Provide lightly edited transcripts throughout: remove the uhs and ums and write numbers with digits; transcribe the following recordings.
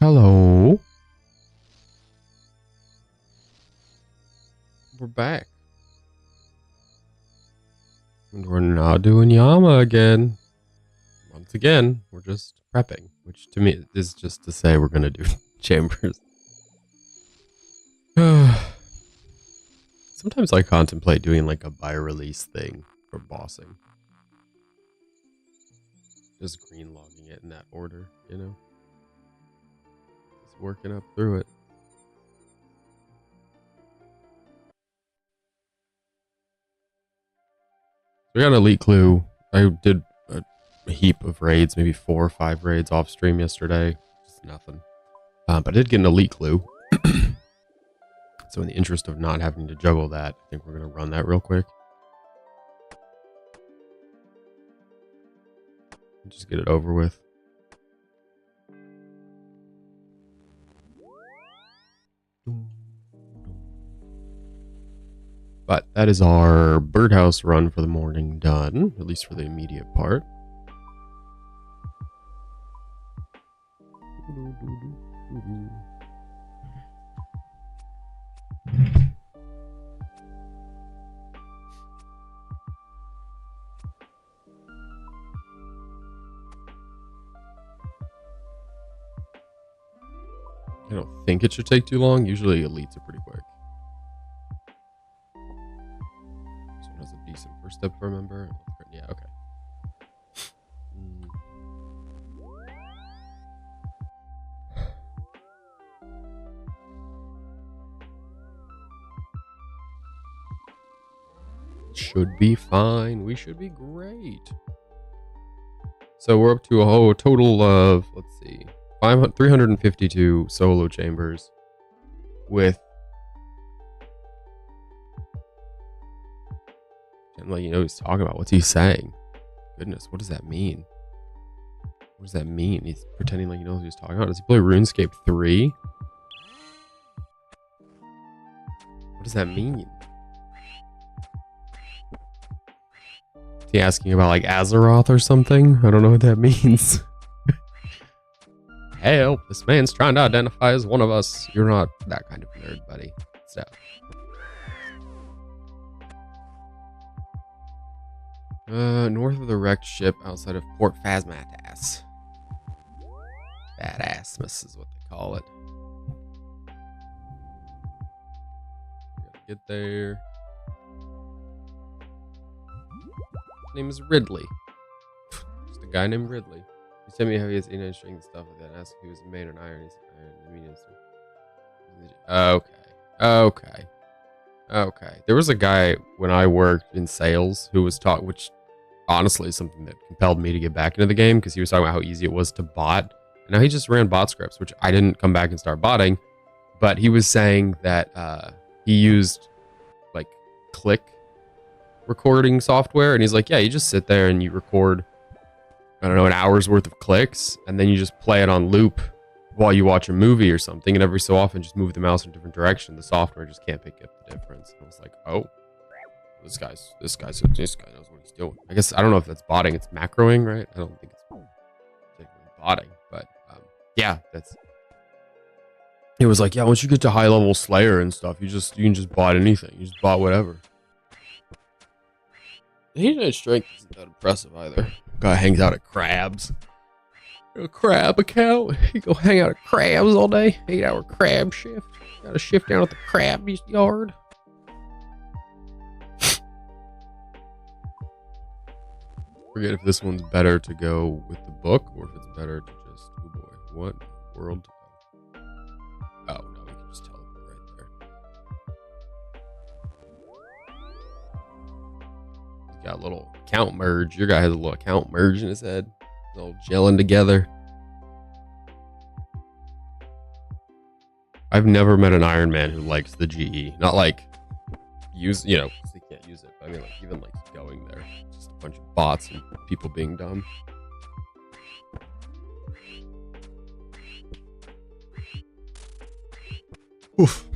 Hello. We're back. And we're not doing Yama again. Once again, we're just prepping, which to me is just to say we're going to do chambers. Sometimes I contemplate doing like a by-release thing for bossing. Just green logging it in that order, you know? Just working up through it. We got an elite clue. I did a heap of raids, maybe 4 or 5 raids off stream yesterday. Just nothing. But I did get an elite clue. So in the interest of not having to juggle that, I think we're going to run that real quick. Just get it over with. But that is our birdhouse run for the morning done, at least for the immediate part. I don't think it should take too long. Usually elites are pretty quick. This one has a decent first step, if I remember. Yeah, okay. Should be fine. We should be great. So we're up to a whole total of, let's see, 352 solo chambers with, can't let you know what he's talking about. What's he saying? Goodness, what does that mean? What does that mean? He's pretending like he knows what he's talking about. Does he play RuneScape 3? What does that mean? Is he asking about like Azeroth or something? I don't know what that means. Help, this man's trying to identify as one of us. You're not that kind of nerd, buddy. So. North of the wrecked ship outside of Port Phasmatas. Badassmas is what they call it. We gotta get there. His name is Ridley. Just a guy named Ridley. He sent me how he has inline string and stuff like that and asked if he was made an iron. He said iron. Okay. There was a guy when I worked in sales who was taught, which honestly is something that compelled me to get back into the game, because he was talking about how easy it was to bot. And now he just ran bot scripts, which I didn't come back and start botting. But he was saying that he used like click recording software, and he's like, yeah, you just sit there and you record, I don't know, an hour's worth of clicks, and then you just play it on loop while you watch a movie or something, and every so often just move the mouse in a different direction. The software just can't pick up the difference. And I was like, oh, this guy knows what he's doing. I guess I don't know if that's botting. It's macroing, right? I don't think it's particularly botting, but yeah, that's. It was like, yeah, once you get to high level Slayer and stuff, you can just bot anything. You just bot whatever. His strength isn't that impressive either. Guy hangs out at crabs. A crab account. You go hang out at crabs all day. 8-hour crab shift. Got a shift down at the crab yard. Forget if this one's better to go with the book or if it's better to just, oh boy, what world? Oh no, we can just teleport right there. He's got a little account merge. Your guy has a little account merge in his head. All gelling together. I've never met an Iron Man who likes the GE. Not like use, you know, they can't use it. But I mean, like even like going there, just a bunch of bots and people being dumb. Oof.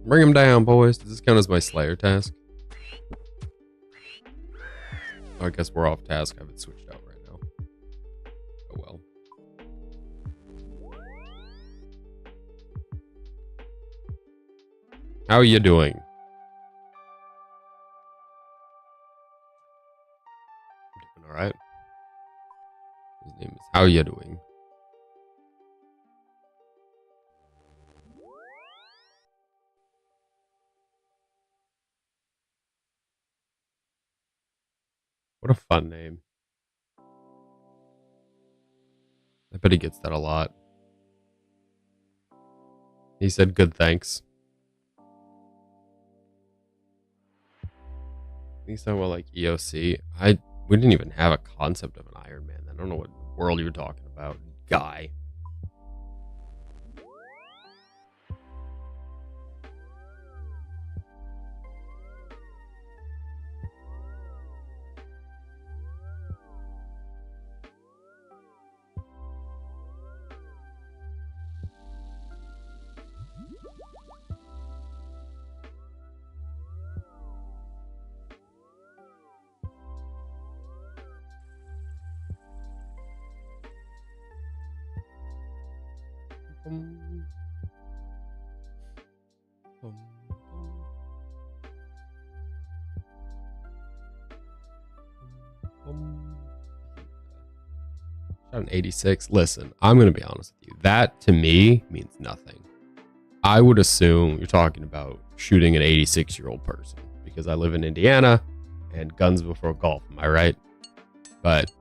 Bring him down, boys. Does this count as my Slayer task? Oh, I guess we're off task. I have it switched out right now. Oh well. How are you doing? Doing all right. His name is How you doing? What a fun name. I bet he gets that a lot. He said good thanks. He's talking about like EOC. We didn't even have a concept of an Iron Man. I don't know what world you're talking about, guy. Bum, bum, bum. Shot an 86. Listen, I'm going to be honest with you. That to me means nothing. I would assume you're talking about shooting an 86-year-old person because I live in Indiana and guns before golf. Am I right? But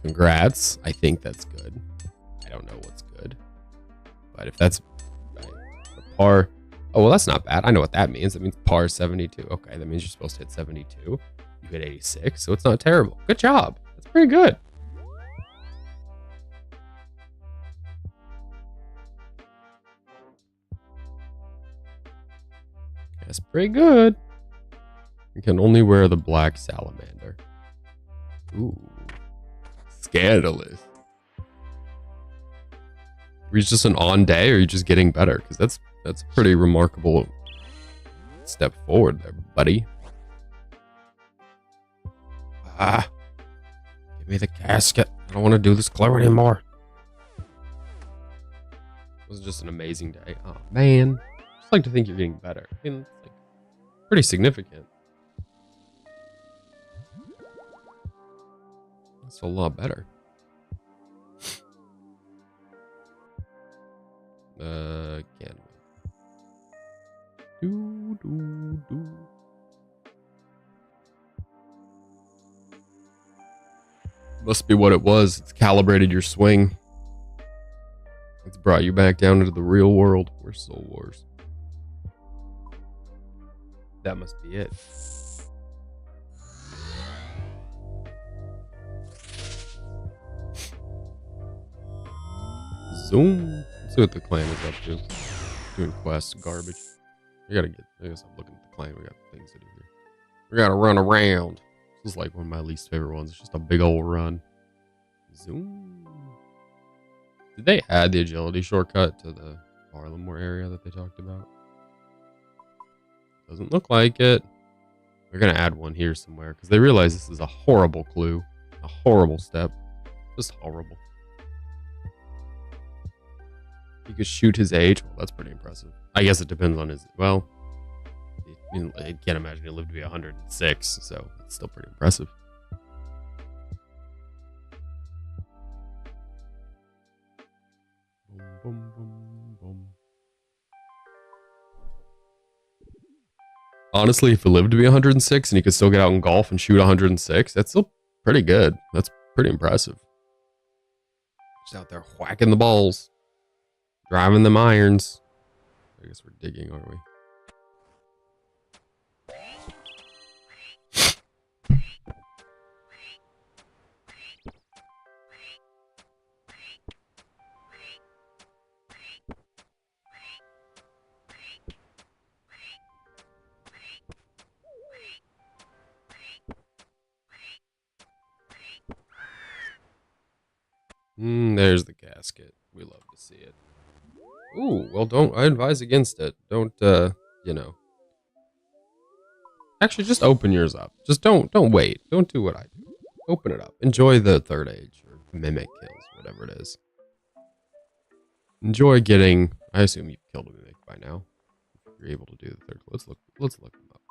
congrats. I think that's good. I don't know what's good. But if that's right, a par, oh, well, that's not bad. I know what that means. That means par 72. Okay, that means you're supposed to hit 72. You hit 86, so it's not terrible. Good job. That's pretty good. That's pretty good. You can only wear the black salamander. Ooh. Scandalous. Are you just an on day, or are you just getting better? Because that's a pretty remarkable step forward there, buddy. Ah, give me the casket. I don't want to do this glow anymore. It was just an amazing day. Oh man, I just like to think you're getting better. I mean, it's like pretty significant. That's a lot better. Can't wait. Must be what it was. It's calibrated your swing. It's brought you back down into the real world. We're Soul Wars. That must be it. Zoom. Let's see what the clan is up to. Doing quests, garbage. I guess I'm looking at the clan. We got things to do here. We gotta run around. This is like one of my least favorite ones. It's just a big old run. Zoom. Did they add the agility shortcut to the Harlemore area that they talked about? Doesn't look like it. They're gonna add one here somewhere because they realize this is a horrible clue. A horrible step. Just horrible. He could shoot his age. Well, that's pretty impressive. I guess it depends on his. Well, I can't imagine he lived to be 106, so it's still pretty impressive. Boom, boom, boom, boom. Honestly, if he lived to be 106 and he could still get out and golf and shoot 106, that's still pretty good. That's pretty impressive. Just out there whacking the balls. Driving them irons. I guess we're digging, aren't we? There's the casket. We love to see it. Ooh, well, I advise against it. Don't, you know. Actually, just open yours up. Just don't wait. Don't do what I do. Open it up. Enjoy the third age or mimic kills, whatever it is. Enjoy getting, I assume you've killed a mimic by now. You're able to do the third. Let's look them up.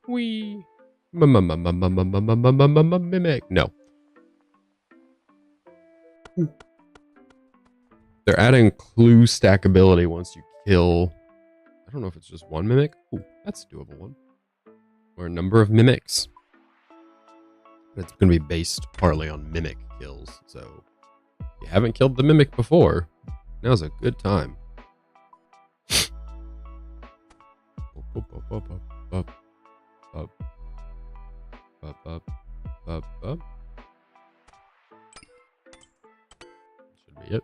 We mimic. No. They're adding clue stackability once you kill. I don't know if it's just one mimic. Ooh, that's a doable one. Or a number of mimics. But it's going to be based partly on mimic kills. So if you haven't killed the mimic before, now's a good time. Should be it.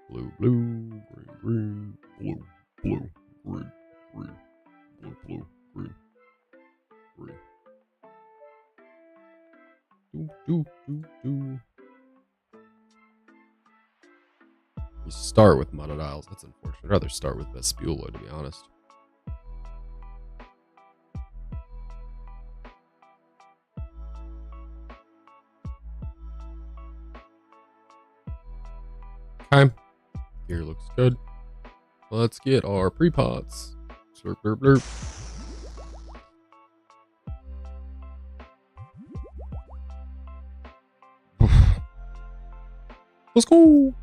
Blue, blue, green, green, blue, blue, green, green, blue, blue, green, green. Do. You start with Monodiles. That's unfortunate. I'd rather start with Vespulo, to be honest. Okay. Here looks good. Let's get our pre-pots. Slurp, blurp, blurp. Let's go.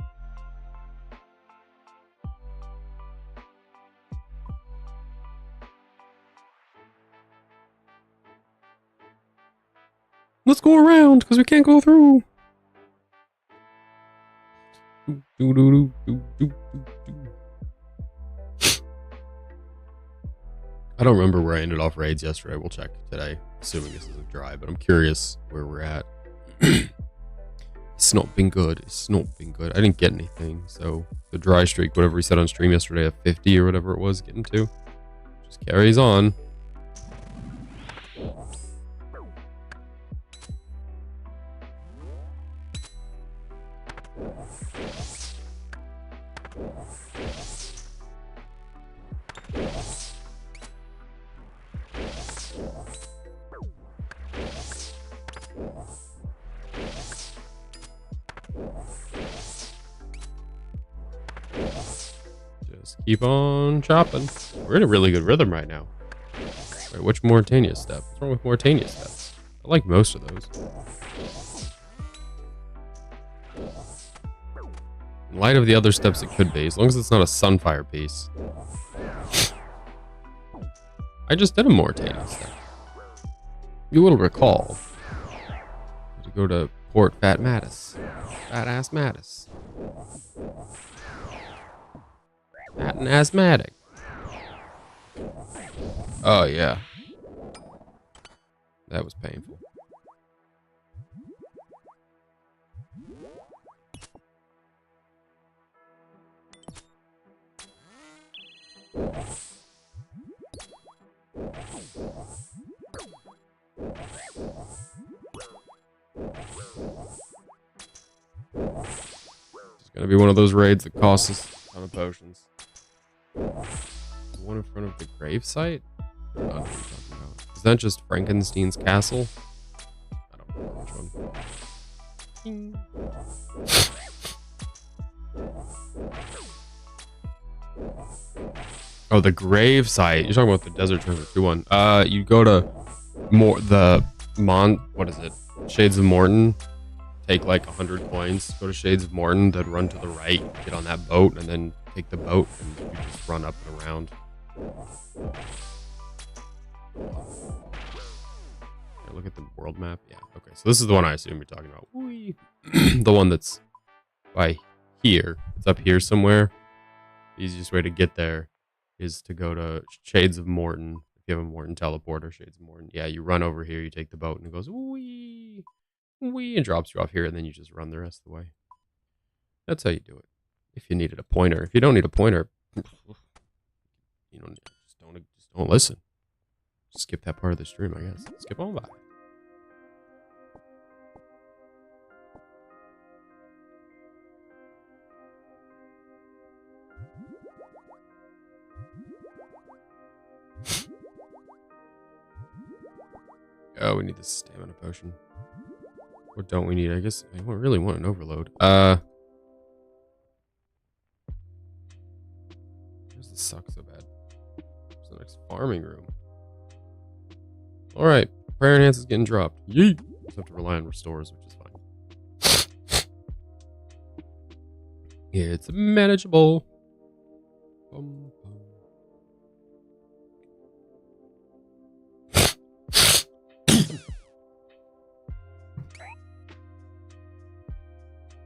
Let's go around because we can't go through. I don't remember where I ended off raids yesterday. We'll check today, assuming this isn't dry, but I'm curious where we're at. It's not been good. I didn't get anything. So the dry streak, whatever we said on stream yesterday, of 50 or whatever it was, getting to, just carries on. Just keep on chopping. We're in a really good rhythm right now. Wait, which Mortania step? What's wrong with Mortania steps? I like most of those. In light of the other steps, it could be, as long as it's not a Sunfire piece. I just did a Mortania step. You will recall. To go to Port Fat Mattis. Fat ass Mattis. Fat and asthmatic. Oh, yeah. That was painful. It's gonna be one of those raids that costs us a ton of potions. The one in front of the grave site? I don't know what you're talking about. Is that just Frankenstein's castle? I don't know which one. Oh, the grave site. You're talking about the Desert Treasure 2 one. You go to what is it? Shades of Morton. Take like 100 coins. Go to Shades of Morton, then run to the right, get on that boat, and then take the boat, and you just run up and around. Okay, look at the world map. Yeah, okay. So this is the one I assume you're talking about. The one that's by here. It's up here somewhere. The easiest way to get there is to go to Shades of Morton. If you have a Morton teleporter, Shades of Morton. Yeah, you run over here, you take the boat, and it goes wee, wee, and drops you off here, and then you just run the rest of the way. That's how you do it. If you needed a pointer. If you don't need a pointer, you don't just don't listen. Just skip that part of the stream, I guess. Skip on by. Oh, we need the stamina potion. What don't we need? I guess I really want an overload. Does this suck so bad? Farming room. All right. Prayer enhance is getting dropped. Yeet. Just have to rely on restores, which is fine. It's manageable. Bum, bum.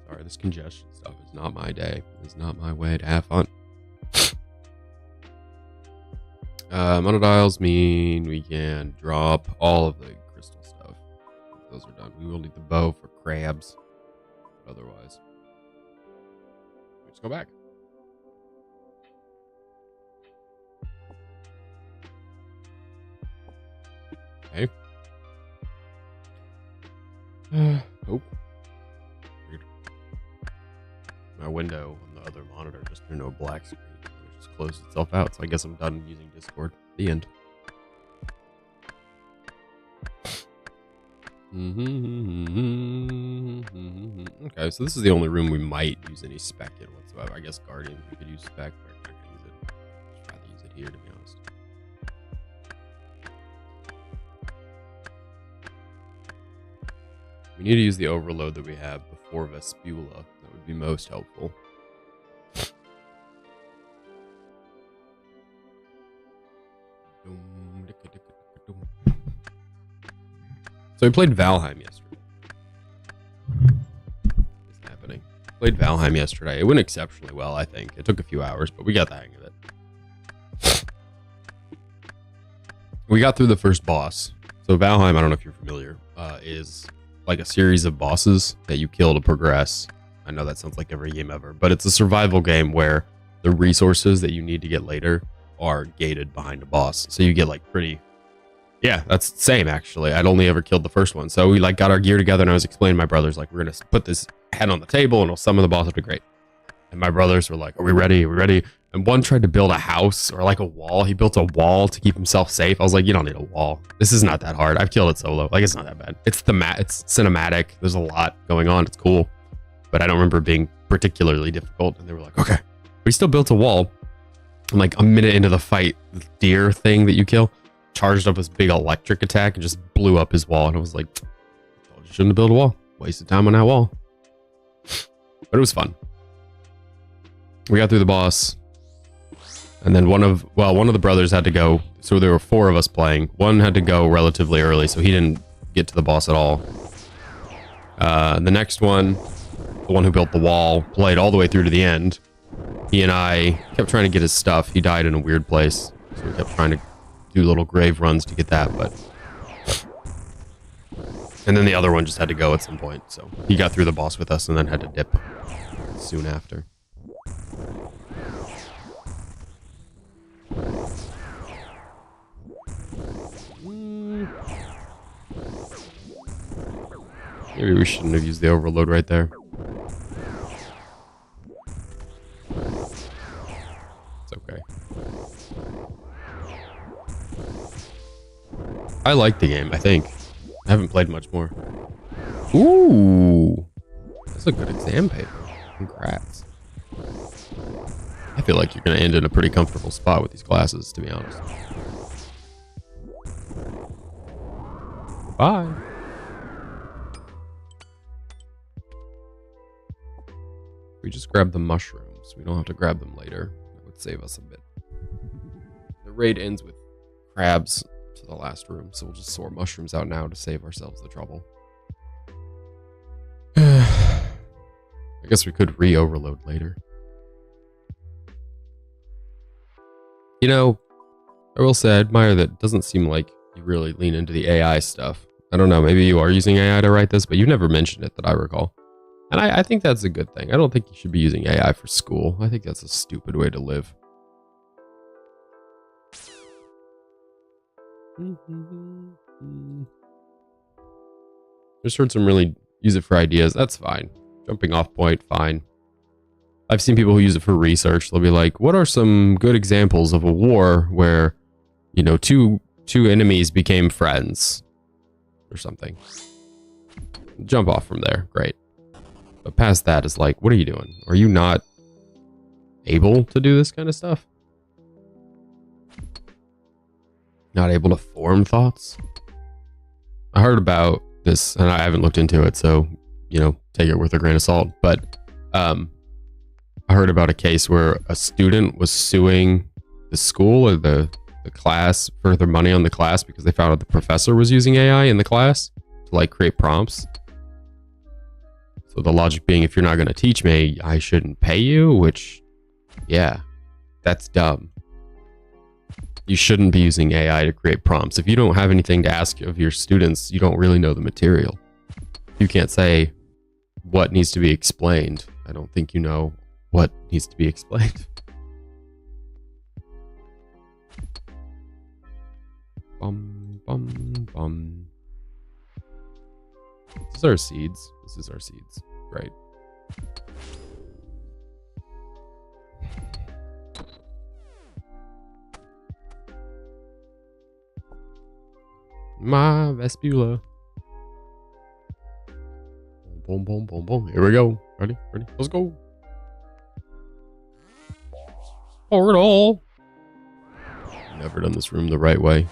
Sorry, this congestion stuff is not my day. It's not my way to have fun. Monodials mean we can drop all of the crystal stuff. Those are done. We will need the bow for crabs. Otherwise, let's go back. Okay. Oh. Weird. My window on the other monitor just turned to a black screen. It just closed itself out, so I guess I'm done using Discord. The end. Okay, so this is the only room we might use any spec in whatsoever. I guess Guardian, we could use spec, but I'm not going to use it. I'd rather use it here, to be honest. We need to use the overload that we have before Vespula. That would be most helpful. So we played Valheim yesterday. What's happening? Played Valheim yesterday. It went exceptionally well, I think. It took a few hours, but we got the hang of it. We got through the first boss. So Valheim, I don't know if you're familiar, is like a series of bosses that you kill to progress. I know that sounds like every game ever, but it's a survival game where the resources that you need to get later are gated behind a boss. So you get like pretty... Yeah, that's the same actually. I'd only ever killed the first one. So we like got our gear together and I was explaining to my brothers, like, we're going to put this head on the table and we'll summon the boss. It'll be great. And my brothers were like, are we ready? Are we ready? And one tried to build a house or like a wall. He built a wall to keep himself safe. I was like, you don't need a wall. This is not that hard. I've killed it solo. Like, it's not that bad. It's it's cinematic. There's a lot going on. It's cool. But I don't remember it being particularly difficult. And they were like, okay. We still built a wall. And like a minute into the fight, the deer thing that you kill charged up this big electric attack and just blew up his wall. And I was like, I told you shouldn't have built a wall. Wasted time on that wall. But it was fun. We got through the boss. And then one of the brothers had to go. So there were 4 of us playing. One had to go relatively early, so he didn't get to the boss at all. The next one, the one who built the wall, played all the way through to the end. He and I kept trying to get his stuff. He died in a weird place. So we kept trying to do little grave runs to get that, but... And then the other one just had to go at some point. So he got through the boss with us and then had to dip soon after. Maybe we shouldn't have used the overload right there. It's okay. I like the game, I think. I haven't played much more. Ooh! That's a good exam paper. Congrats. I feel like you're going to end in a pretty comfortable spot with these classes, to be honest. Bye. We just grab the mushrooms. We don't have to grab them later. That would save us a bit. The raid ends with crabs to the last room, so we'll just sort mushrooms out now to save ourselves the trouble. I guess we could re-overload later. You know, I will say I admire that it doesn't seem like you really lean into the AI stuff. I don't know, maybe you are using AI to write this, but you never mentioned it that I recall. And I think that's a good thing. I don't think you should be using AI for school. I think that's a stupid way to live. Just heard some really use it for ideas. That's fine. Jumping off point, fine. I've seen people who use it for research. They'll be like, what are some good examples of a war where, you know, two enemies became friends or something? Jump off from there. Great. But past that is like, what are you doing? Are you not able to do this kind of stuff? Not able to form thoughts. I heard about this, and I haven't looked into it, so, you know, take it with a grain of salt. But I heard about a case where a student was suing the school or the class for their money on the class because they found out the professor was using AI in the class to like create prompts. So the logic being, if you're not going to teach me, I shouldn't pay you, which, yeah, that's dumb. You shouldn't be using AI to create prompts. If you don't have anything to ask of your students, you don't really know the material. You can't say what needs to be explained. I don't think you know what needs to be explained. Bum, bum, bum. This is our seeds. This is our seeds. Right. My Vespula. Boom, boom, boom, boom. Here we go. Ready? Ready? Let's go. Portal. Never done this room the right way.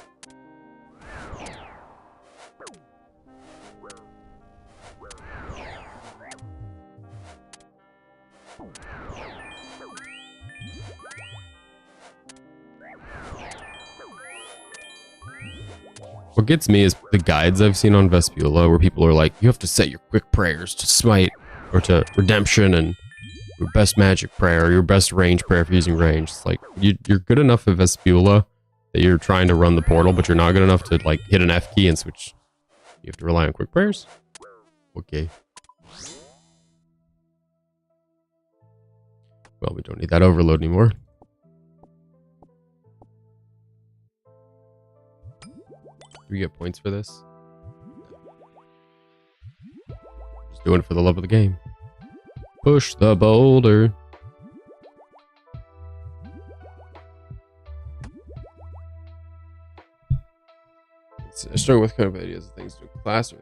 What gets me is the guides I've seen on Vespula where people are like, you have to set your quick prayers to smite or to redemption and your best magic prayer, or your best range prayer if you're using range. It's like, you're good enough at Vespula that you're trying to run the portal, but you're not good enough to like hit an F key and switch. You have to rely on quick prayers? Okay. Well, we don't need that overload anymore. Do we get points for this? Just doing it for the love of the game. Push the boulder. I struggle with kind of ideas of things to a class or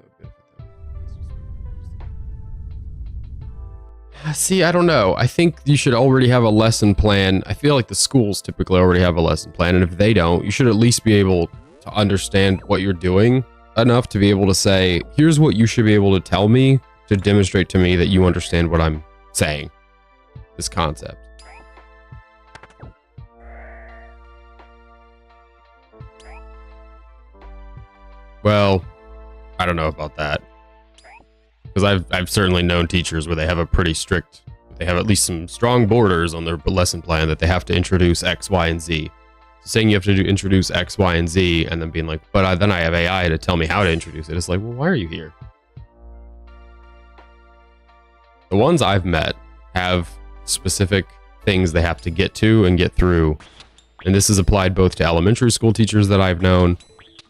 see, I don't know. I think you should already have a lesson plan. I feel like the schools typically already have a lesson plan, and if they don't, you should at least be able to understand what you're doing enough to be able to say, here's what you should be able to tell me to demonstrate to me that you understand what I'm saying. This concept. Well, I don't know about that. Because I've certainly known teachers where they have a pretty strict, they have at least some strong borders on their lesson plan that they have to introduce X, Y, and Z. So saying you have to introduce X, Y, and Z, and then being like, but then I have AI to tell me how to introduce it. It's like, well, why are you here? The ones I've met have specific things they have to get to and get through. And this is applied both to elementary school teachers that I've known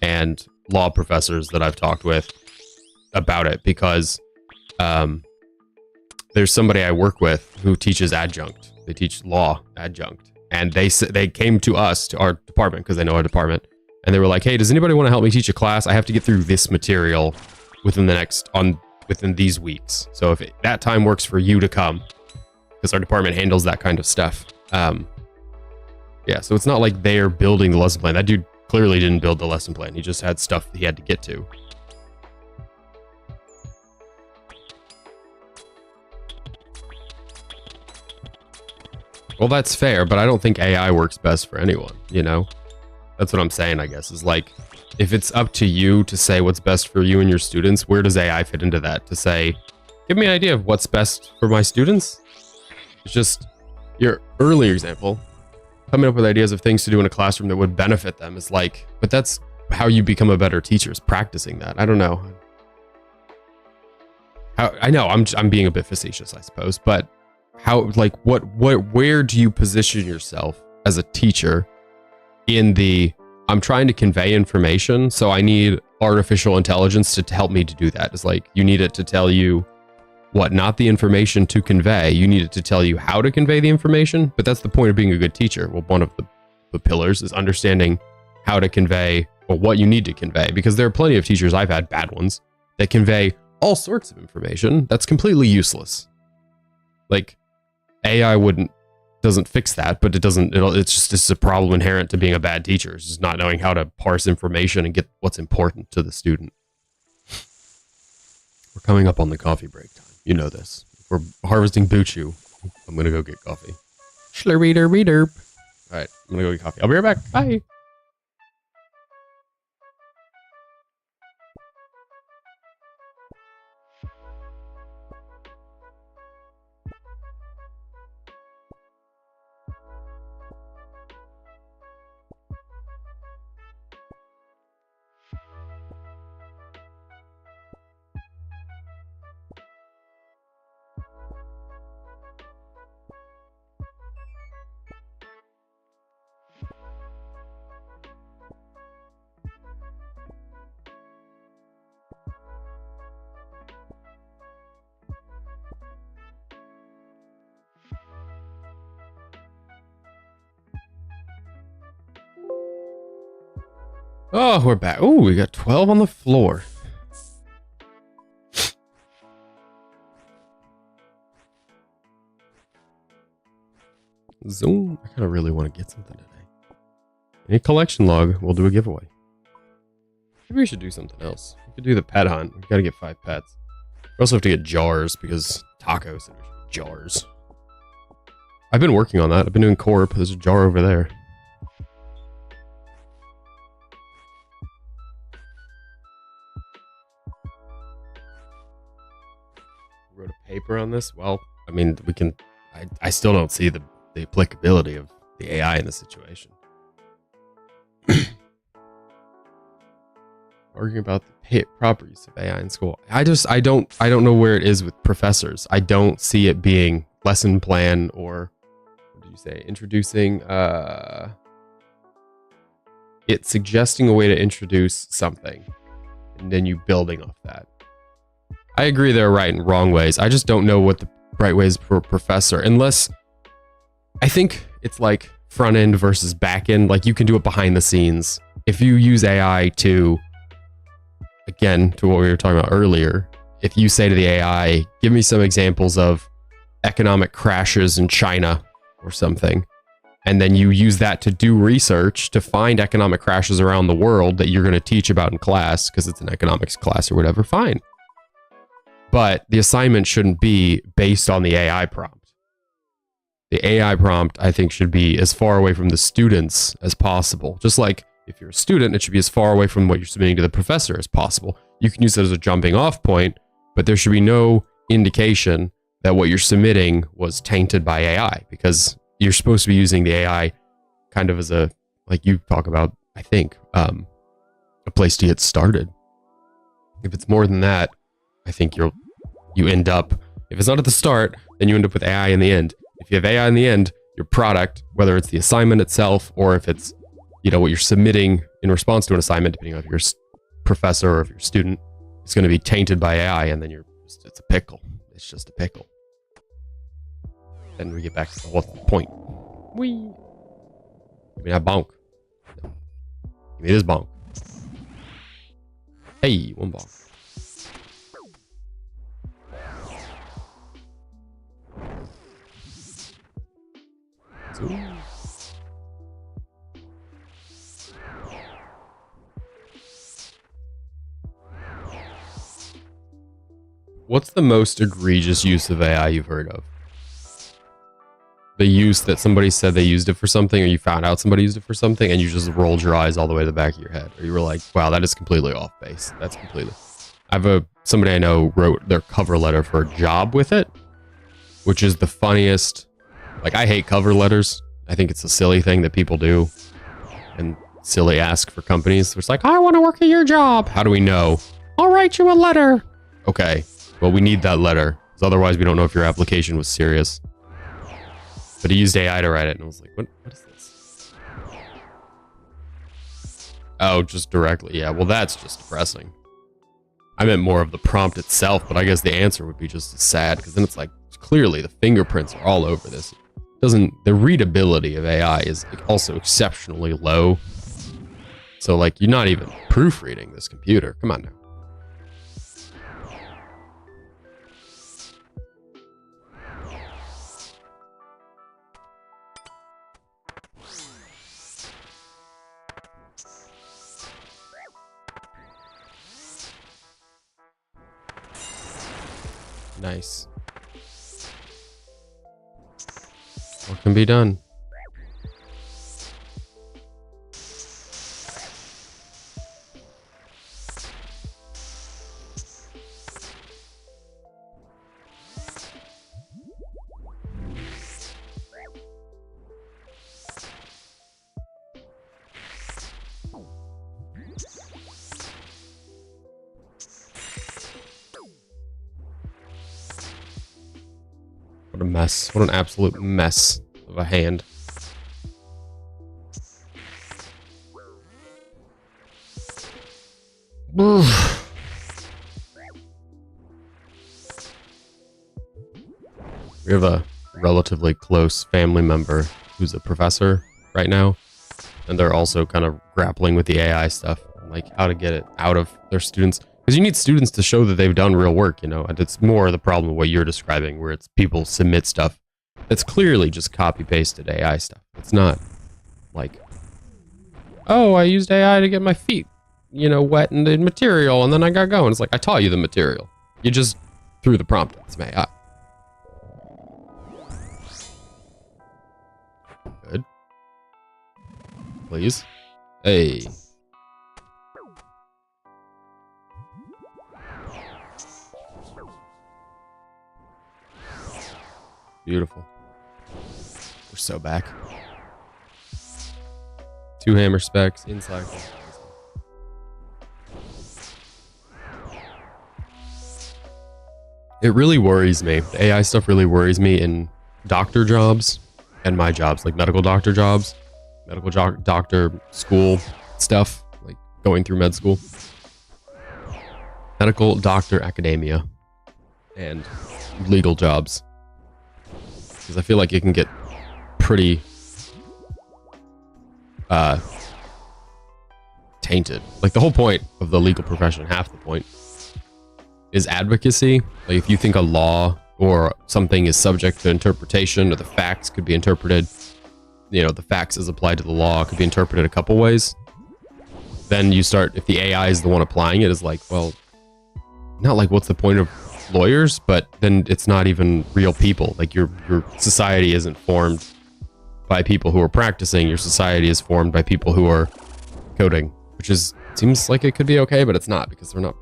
and law professors that I've talked with about it, because there's somebody I work with who teaches adjunct. They teach law adjunct, and they came to us, to our department, because they know our department, and they were like, hey, does anybody want to help me teach a class? I have to get through this material within these weeks. So if that time works for you to come, because our department handles that kind of stuff. Yeah, so it's not like they're building the lesson plan. That dude clearly didn't build the lesson plan. He just had stuff he had to get to. Well, that's fair, but I don't think AI works best for anyone, you know? That's what I'm saying, I guess, is like, if it's up to you to say what's best for you and your students, where does AI fit into that? To say, give me an idea of what's best for my students? It's just, your earlier example, coming up with ideas of things to do in a classroom that would benefit them is like, but that's how you become a better teacher, is practicing that. I don't know. I know, I'm being a bit facetious, I suppose, but how, like, where do you position yourself as a teacher in the, I'm trying to convey information, so I need artificial intelligence to help me to do that? It's like, you need it to tell you what, not the information to convey, you need it to tell you how to convey the information. But that's the point of being a good teacher. Well, one of the pillars is understanding how to convey, or what you need to convey, because there are plenty of teachers, I've had bad ones, that convey all sorts of information that's completely useless. Like, AI wouldn't doesn't fix that, but it's just a problem inherent to being a bad teacher. It's just not knowing how to parse information and get what's important to the student. We're coming up on the coffee break time. You know this. If we're harvesting Buchu, I'm going to go get coffee. Slurry derby derp. All right, I'm going to go get coffee. I'll be right back. Bye. Oh, we're back. Oh, we got 12 on the floor. Zoom. I kind of really want to get something today. Any collection log, we'll do a giveaway. Maybe we should do something else. We could do the pet hunt. We gotta get 5 pets. We also have to get jars because tacos and jars. I've been working on that. I've been doing corp. There's a jar over there. Wrote a paper on this. Well, I mean, we can. I still don't see the applicability of the AI in this situation. Arguing about the properties of AI in school. I don't know where it is with professors. I don't see it being lesson plan or what did you say? Introducing it's suggesting a way to introduce something and then you building off that. I agree there are right and wrong ways. I just don't know what the right ways for a professor, unless I think it's like front end versus back end. Like you can do it behind the scenes. If you use AI to, again, to what we were talking about earlier, if you say to the AI, give me some examples of economic crashes in China or something, and then you use that to do research to find economic crashes around the world that you're going to teach about in class because it's an economics class or whatever, fine. But the assignment shouldn't be based on the AI prompt. The AI prompt, I think, should be as far away from the students as possible. Just like if you're a student, it should be as far away from what you're submitting to the professor as possible. You can use it as a jumping off point, but there should be no indication that what you're submitting was tainted by AI, because you're supposed to be using the AI kind of as a, like you talk about, I think, a place to get started. If it's more than that, I think you end up, if it's not at the start, then you end up with AI in the end. If you have AI in the end, your product, whether it's the assignment itself or if it's, you know, what you're submitting in response to an assignment, depending on if you're a professor or if you're a student, it's going to be tainted by AI, and then it's a pickle. It's just a pickle. Then we get back to the whole point. Whee! Give me that bonk. No. Give me this bonk. Hey, one bonk. What's the most egregious use of AI you've heard of? The use that somebody said they used it for something, or you found out somebody used it for something, and you just rolled your eyes all the way to the back of your head, or you were like, wow, that is completely off base. That's completely... somebody I know wrote their cover letter for a job with it, which is the funniest. Like, I hate cover letters. I think it's a silly thing that people do and silly ask for companies. It's like, I want to work at your job. How do we know? I'll write you a letter. Okay, well, we need that letter, because otherwise we don't know if your application was serious. But he used AI to write it, and I was like, what is this? Oh, just directly. Yeah, well, that's just depressing. I meant more of the prompt itself, but I guess the answer would be just as sad, because then it's like, clearly the fingerprints are all over this. The readability of AI is also exceptionally low. So, like, you're not even proofreading this computer. Come on now. Nice. What can be done? What a mess. What an absolute mess of a hand. Oof. We have a relatively close family member who's a professor right now, and they're also kind of grappling with the AI stuff, like how to get it out of their students. Because you need students to show that they've done real work, you know, and it's more the problem of what you're describing, where it's people submit stuff that's clearly just copy-pasted AI stuff. It's not like, oh, I used AI to get my feet, you know, wet in the material, and then I got going. It's like, I taught you the material. You just threw the prompt at some AI. Good. Please. Hey. Beautiful. We're so back. 2 hammer specs inside. It really worries me. The AI stuff really worries me in doctor jobs and my jobs, like medical doctor jobs, medical doctor school stuff, like going through med school, medical doctor academia, and legal jobs. Because I feel like it can get pretty tainted. Like the whole point of the legal profession, half the point, is advocacy. Like if you think a law or something is subject to interpretation, or the facts could be interpreted, you know, the facts as applied to the law could be interpreted a couple ways, then you start, if the AI is the one applying it, is like, well, not like what's the point of lawyers, but then it's not even real people. Like your society isn't formed by people who are practicing. Your society is formed by people who are coding, which is, seems like it could be okay, but it's not, because they're not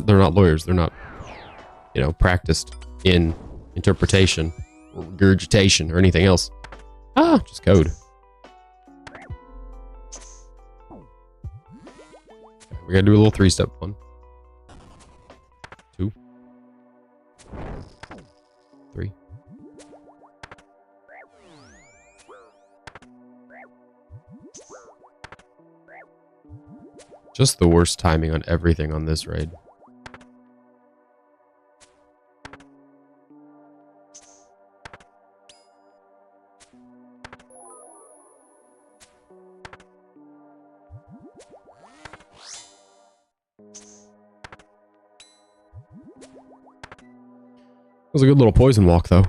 they're not lawyers. They're not, you know, practiced in interpretation or regurgitation or anything else. Just code. We gotta do a little 3-step. 1, 2, 3. Just the worst timing on everything on this raid. It was a good little poison walk, though.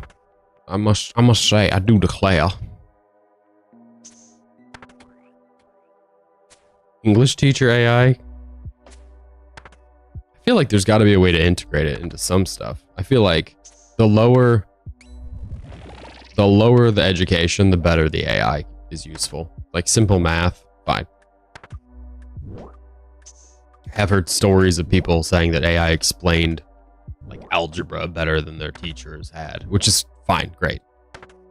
I must say, I do declare. English teacher AI. I feel like there's got to be a way to integrate it into some stuff. I feel like the lower the education, the better the AI is useful. Like simple math, fine. I have heard stories of people saying that AI explained like algebra better than their teachers had, which is fine, great.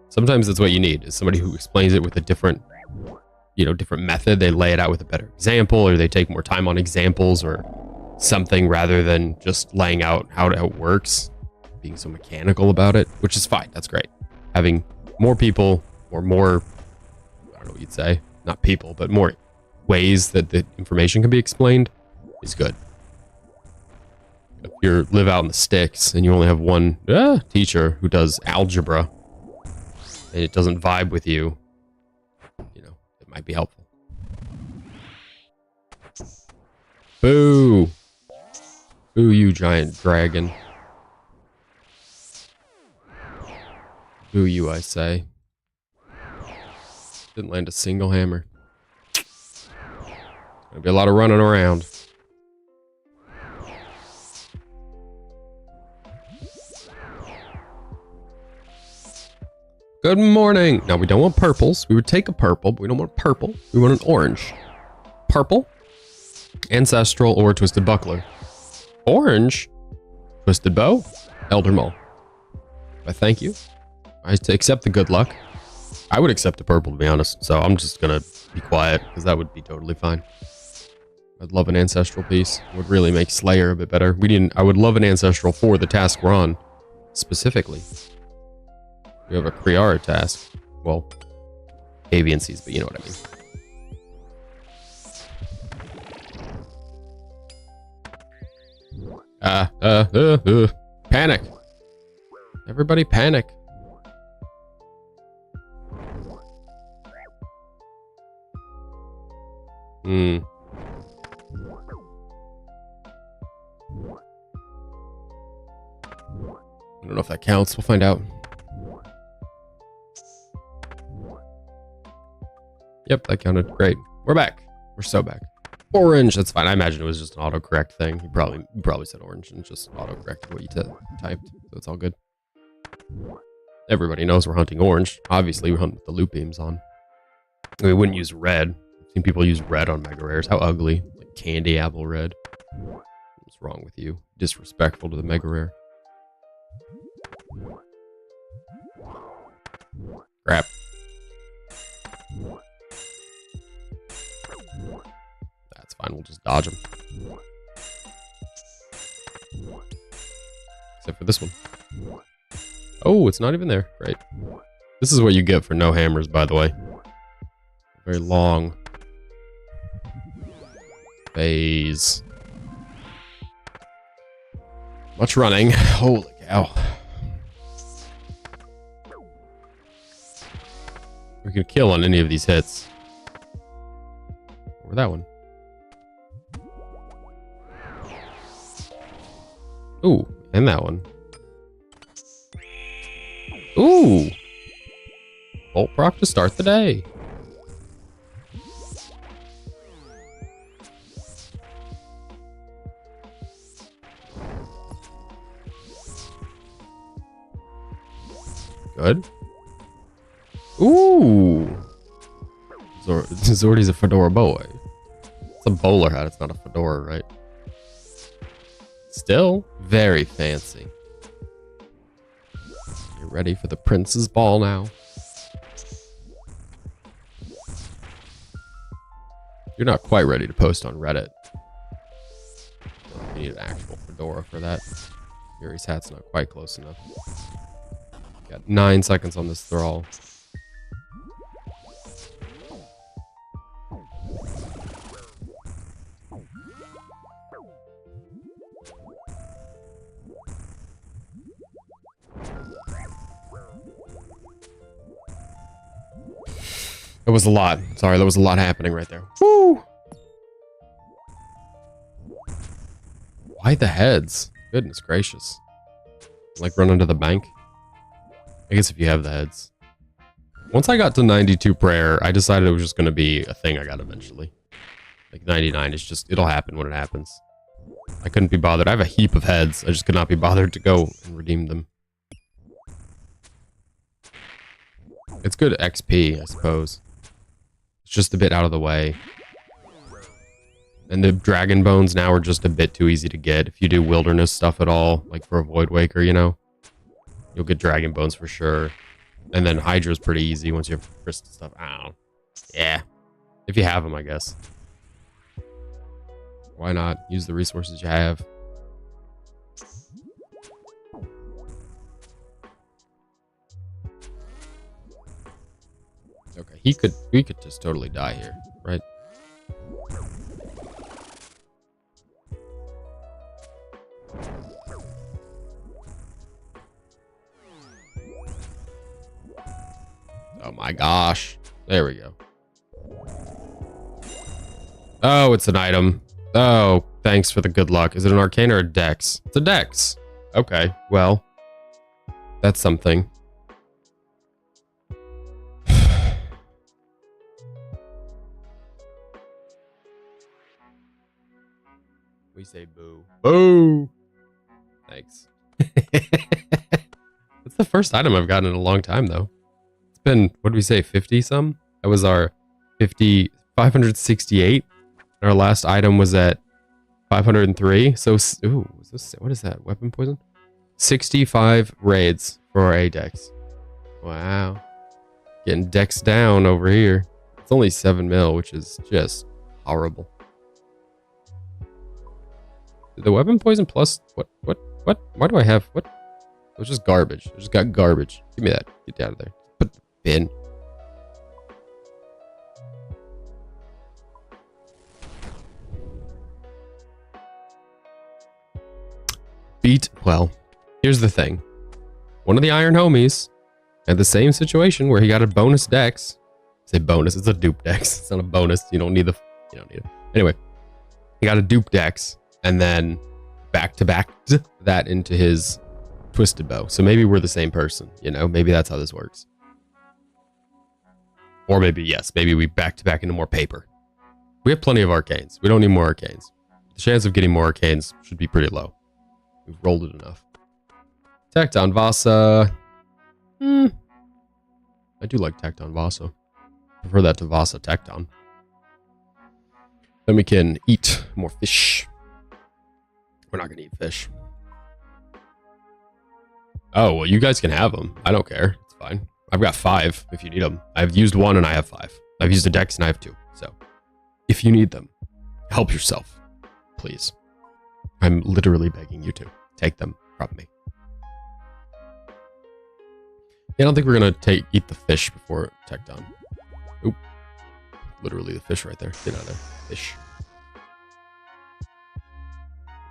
Sometimes that's what you need, is somebody who explains it with a different, you know, different method. They lay it out with a better example, or they take more time on examples or something, rather than just laying out how it works, being so mechanical about it, which is fine. That's great. Having more people, or more, I don't know what you'd say, not people, but more ways that the information can be explained is good. If you live out in the sticks and you only have one teacher who does algebra and it doesn't vibe with you, you know, it might be helpful. Boo! Boo, you giant dragon. Boo you, I say. Didn't land a single hammer. Gonna be a lot of running around. Good morning. Now, we don't want purples. We would take a purple, but we don't want purple. We want an orange. Purple, ancestral, or twisted buckler. Orange, twisted bow, elder mole. I thank you. I accept the good luck. I would accept a purple, to be honest. So I'm just going to be quiet because that would be totally fine. I'd love an ancestral piece. It would really make Slayer a bit better. I would love an ancestral for the task we're on, specifically. We have a Kriara task. Well, avian seeds, but you know what I mean. Panic. Everybody panic. I don't know if that counts. We'll find out. Yep, that counted. Great. We're back. We're so back. Orange. That's fine. I imagine it was just an autocorrect thing. You probably said orange and just autocorrected what you typed. So it's all good. Everybody knows we're hunting orange. Obviously, we're hunting with the loop beams on. We wouldn't use red. I've seen people use red on mega rares. How ugly. Like candy apple red. What's wrong with you? Disrespectful to the mega rare. Crap. That's fine. We'll just dodge them. Except for this one. Oh, it's not even there. Great. This is what you get for no hammers, by the way. Very long phase. Much running. Holy cow. We could kill on any of these hits. Or that one. Ooh, and that one. Ooh! Bolt proc to start the day. Good. Ooh! Zordy's a fedora boy. It's a bowler hat, it's not a fedora, right? Still very fancy. You're ready for the prince's ball now. You're not quite ready to post on Reddit. You need an actual fedora for that. Yuri's hat's not quite close enough. Got 9 seconds on this thrall. It was a lot. Sorry, there was a lot happening right there. Woo! Why the heads? Goodness gracious. Like run under the bank? I guess if you have the heads. Once I got to 92 prayer, I decided it was just going to be a thing I got eventually. Like 99 is just, it'll happen when it happens. I couldn't be bothered. I have a heap of heads. I just could not be bothered to go and redeem them. It's good XP, I suppose. It's just a bit out of the way. And the dragon bones now are just a bit too easy to get. If you do wilderness stuff at all, like for a Void Waker, you know, you'll get dragon bones for sure. And then Hydra's pretty easy once you have crystal stuff. I don't know. Yeah. If you have them, I guess. Why not use the resources you have? Okay, we could just totally die here, right? Oh my gosh. There we go. Oh, it's an item. Oh, thanks for the good luck. Is it an arcane or a dex? It's a dex. Okay, well, that's something. We say boo. Boo! Thanks. It's the first item I've gotten in a long time, though. been, what did we say, 50 some? That was our 568. Our last item was at 503. So, ooh, what is that? Weapon poison? 65 raids for our A dex. Wow. Getting dex down over here. It's only 7 mil, which is just horrible. The weapon poison plus what? Why do I have what? It was just garbage. I just got garbage. Give me that. Get out of there. Put the bin. Well, here's the thing. One of the Iron Homies had the same situation where he got a bonus dex. Say bonus, it's a dupe dex. It's not a bonus. You don't need it. Anyway, he got a dupe dex and then back-to-backed that into his twisted bow. So maybe we're the same person, maybe that's how this works. Or maybe, yes, maybe we back-to-back into more paper. We have plenty of arcanes. We don't need more arcanes. The chance of getting more arcanes should be pretty low. We've rolled it enough. Tacton Vasa. I do like Tacton Vasa. Prefer that to Vasa Tacton. Then we can eat more fish. We're not going to eat fish. Oh, well, you guys can have them. I don't care. It's fine. I've got 5 if you need them. I've used 1 and I have 5. I've used a dex and I have 2. So if you need them, help yourself, please. I'm literally begging you to take them from me. Yeah, I don't think we're going to eat the fish before Tecton. Oop. Literally the fish right there. Get out of there. Fish.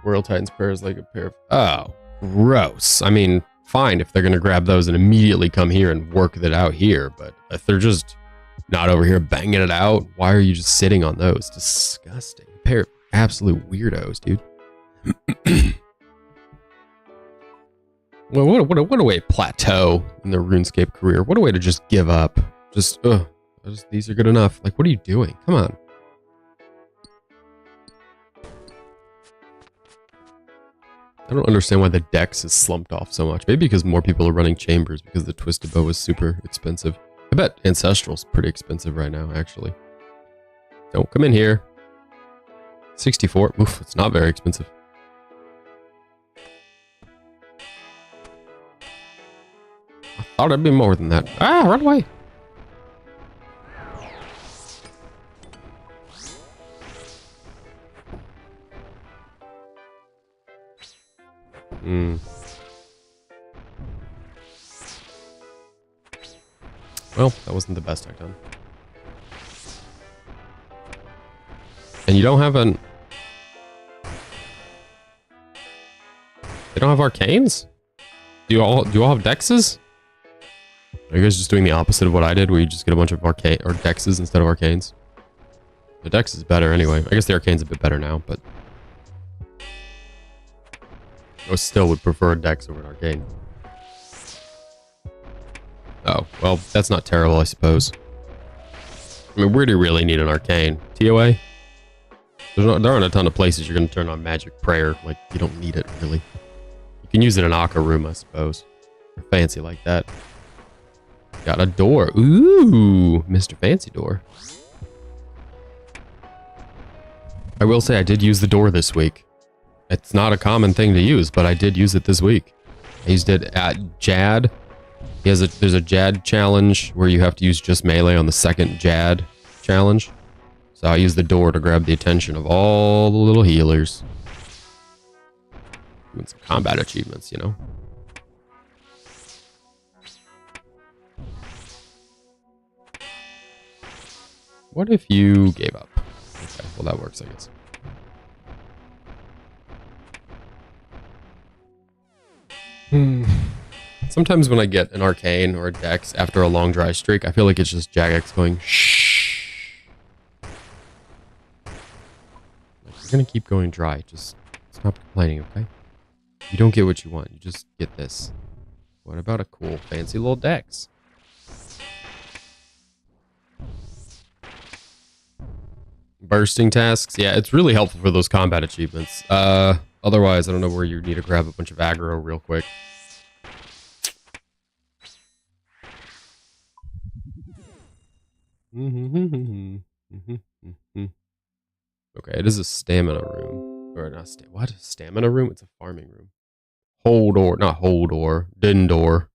Royal Titan's prayer is like a pair of... Oh, gross. I mean, fine if they're going to grab those and immediately come here and work that out here. But if they're just not over here banging it out, why are you just sitting on those? Disgusting. A pair of absolute weirdos, dude. Well, what a way to plateau in their RuneScape career. What a way to just give up. These are good enough. Like, what are you doing? Come on. I don't understand why the dex is slumped off so much. Maybe because more people are running chambers because the twisted bow is super expensive. I bet Ancestral's pretty expensive right now, actually. Don't come in here. 64. Oof, it's not very expensive. I thought it'd be more than that. Ah, run away. Well, that wasn't the best I've done. And you don't have an... They don't have arcanes? Do you all have dexes? Are you guys just doing the opposite of what I did, where you just get a bunch of arcane or dexes instead of arcanes? The dex is better anyway. I guess the arcane's a bit better now, but I still would prefer a dex over an arcane. Oh, well, that's not terrible, I suppose. I mean, where do you really need an arcane? TOA? There aren't a ton of places you're going to turn on magic prayer. Like, you don't need it, really. You can use it in Aka room, I suppose. Or fancy like that. Got a door. Ooh, Mr. Fancy Door. I will say I did use the door this week. It's not a common thing to use, but I did use it this week. I used it at Jad. There's a Jad challenge where you have to use just melee on the second Jad challenge. So I used the door to grab the attention of all the little healers. Doing some combat achievements, you know. What if you gave up? Okay, well that works, I guess. Sometimes when I get an arcane or a dex after a long dry streak, I feel like it's just Jagex going shh. Like, you're gonna keep going dry. Just stop complaining, okay? You don't get what you want. You just get this. What about a cool, fancy little dex? Bursting tasks? Yeah, it's really helpful for those combat achievements. Otherwise, I don't know where you need to grab a bunch of aggro real quick. Okay, it is a stamina room. Or not what? Stamina room? It's a farming room. Hold or not hold or din door.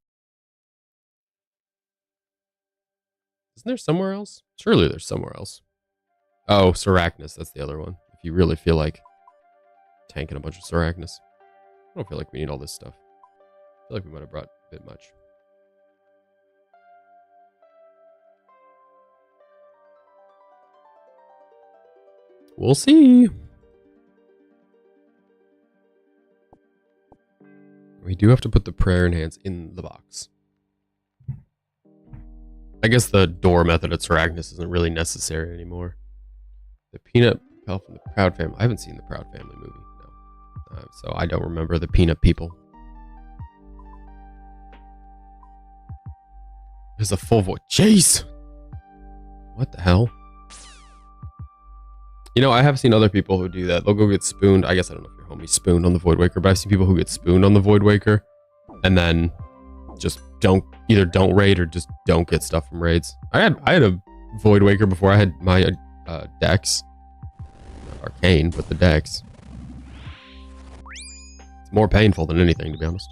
Isn't there somewhere else? Surely there's somewhere else. Oh, Sarachnis, that's the other one. If you really feel like tanking a bunch of Sarachnis. I don't feel like we need all this stuff. I feel like we might have brought a bit much. We'll see. We do have to put the prayer enhance in the box. I guess the door method at Sarachnis isn't really necessary anymore. The peanut fell from the Proud Family. I haven't seen the Proud Family movie, no. So I don't remember the peanut people. There's a full voice. Jeez! What the hell? You know, I have seen other people who do that. They'll go get spooned. I guess I don't know if your homie spooned on the Void Waker, but I've seen people who get spooned on the Void Waker and then just either don't raid or just don't get stuff from raids. I had a Void Waker before I had my Dex. Not Arcane, but the Dex. It's more painful than anything, to be honest.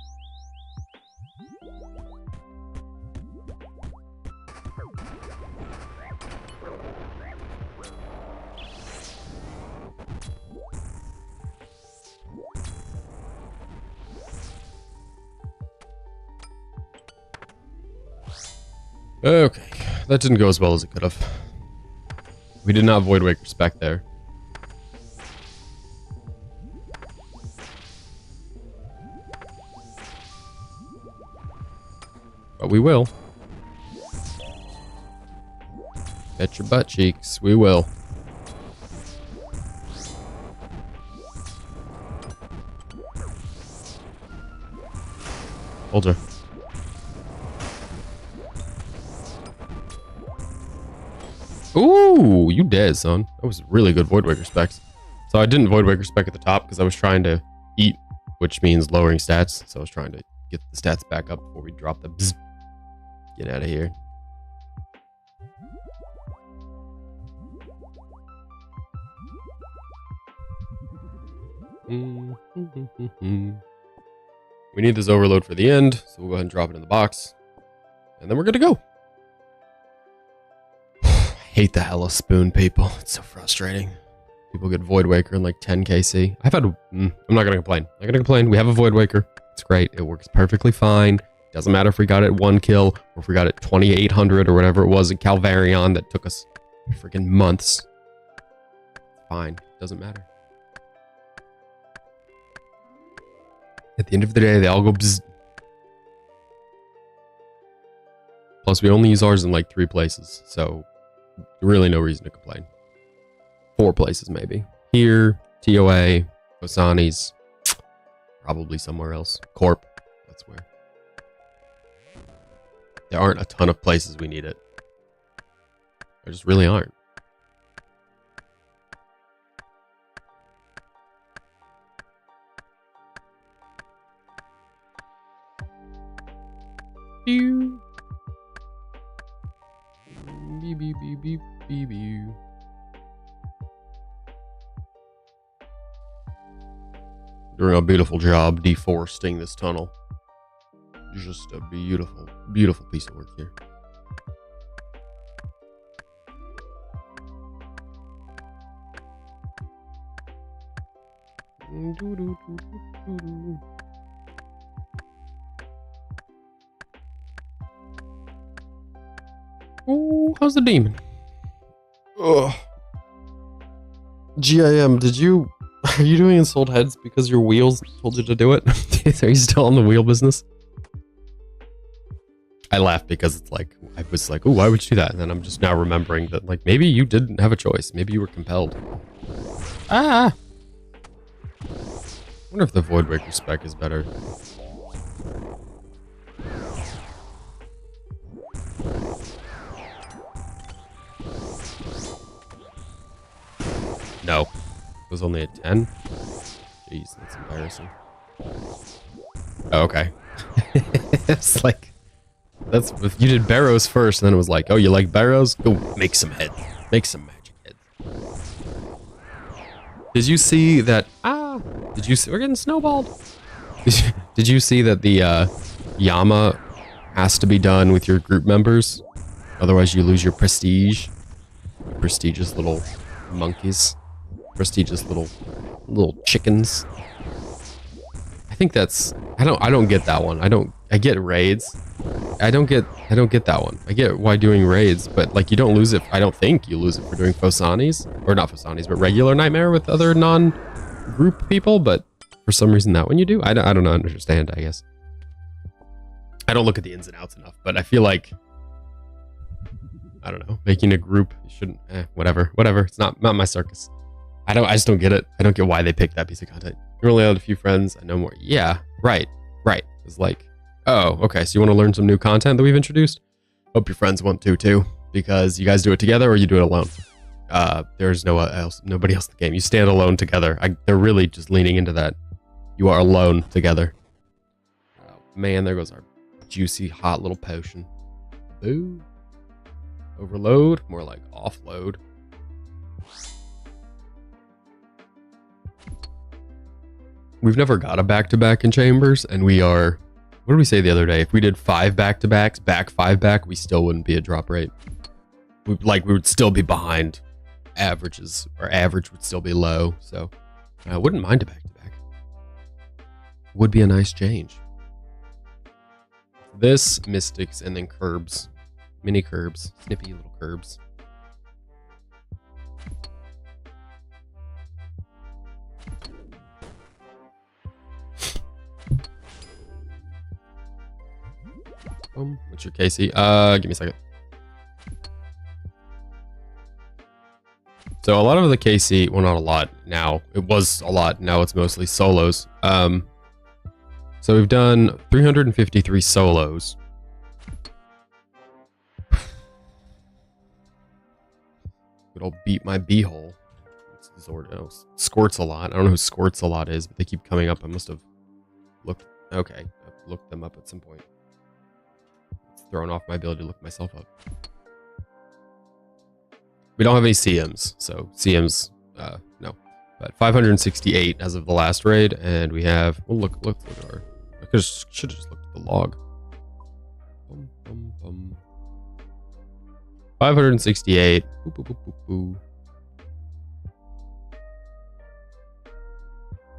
Okay, that didn't go as well as it could have. We did not Void Waker spec there. But we will. Bet your butt cheeks, we will. Hold her. Ooh, you dead, son. That was really good Void Waker specs. So I didn't Void Waker spec at the top because I was trying to eat, which means lowering stats. So I was trying to get the stats back up before we drop the bzz. Get out of here. We need this overload for the end, so we'll go ahead and drop it in the box. And then we're good to go. Hate the hella spoon, people. It's so frustrating. People get Void Waker in like 10 KC. I'm not gonna complain. I'm not gonna complain. We have a Void Waker. It's great. It works perfectly fine. Doesn't matter if we got it 1 kill or if we got it 2,800 or whatever it was in Calvarion that took us freaking months. It's fine. Doesn't matter. At the end of the day, they all go bzzz. Plus, we only use ours in like 3 places, so really no reason to complain. 4 places, maybe. Here, TOA, Osani's, probably somewhere else. Corp, that's where. There aren't a ton of places we need it. There just really aren't. Beep. Beep, beep, beep, beep, beep, beep. Doing a beautiful job deforesting this tunnel. Just a beautiful, beautiful piece of work here. Ooh, how's the demon? Ugh. GIM, are you doing Ensouled Heads because your wheels told you to do it? Are you still on the wheel business? I laughed because it's like, I was like, oh, why would you do that? And then I'm just now remembering that, like, maybe you didn't have a choice. Maybe you were compelled. Ah! I wonder if the Void Waker spec is better. No. It was only a 10? Jeez, that's embarrassing. Oh, okay. It's like... That's you did barrows first, and then it was like, oh, you like barrows? Go make some heads. Make some magic heads. Did you see that? Did you see? We're getting snowballed. Did you see that the Yama has to be done with your group members? Otherwise, you lose your prestige. Prestigious little monkeys. Prestigious little chickens. I think that's. I don't get that one. I get raids. I don't get that one. I get why doing raids, but like you don't lose it. I don't think you lose it for doing Fosanis, or not Fosanis, but regular Nightmare with other non-group people. But for some reason that one you do. I don't understand. I guess I don't look at the ins and outs enough, but I feel like I don't know. Making a group shouldn't. Whatever. It's not my circus. I just don't get it. I don't get why they picked that piece of content. You're only allowed a few friends. I know more. Yeah. Right. It's like, oh, okay. So you want to learn some new content that we've introduced? Hope your friends want to too, because you guys do it together or you do it alone. There's nobody else in the game. You stand alone together. They're really just leaning into that. You are alone together. Oh, man, there goes our juicy, hot little potion. Boo. Overload, more like offload. We've never got a back-to-back in Chambers, and we are... What did we say the other day? If we did 5 back-to-backs, back 5 back, we still wouldn't be a drop rate. We would still be behind averages. Our average would still be low, so I wouldn't mind a back-to-back. Would be a nice change. This, Mystics, and then Curbs. Mini Curbs. Snippy little Curbs. What's your KC? Give me a second. So a lot of the KC, well, not a lot now. It was a lot. Now it's mostly solos. So we've done 353 solos. Good old beat my beehole. It's Zordo. Squirts a lot. I don't know who Squirts a lot is, but they keep coming up. I must have looked. Okay, I've looked them up at some point. Throwing off my ability to look myself up. We don't have any CMs, so CMs, no. But 568 as of the last raid, and we have. Well, look at our. I should have just looked at the log. 568. Boop, boop, boop, boop, boop.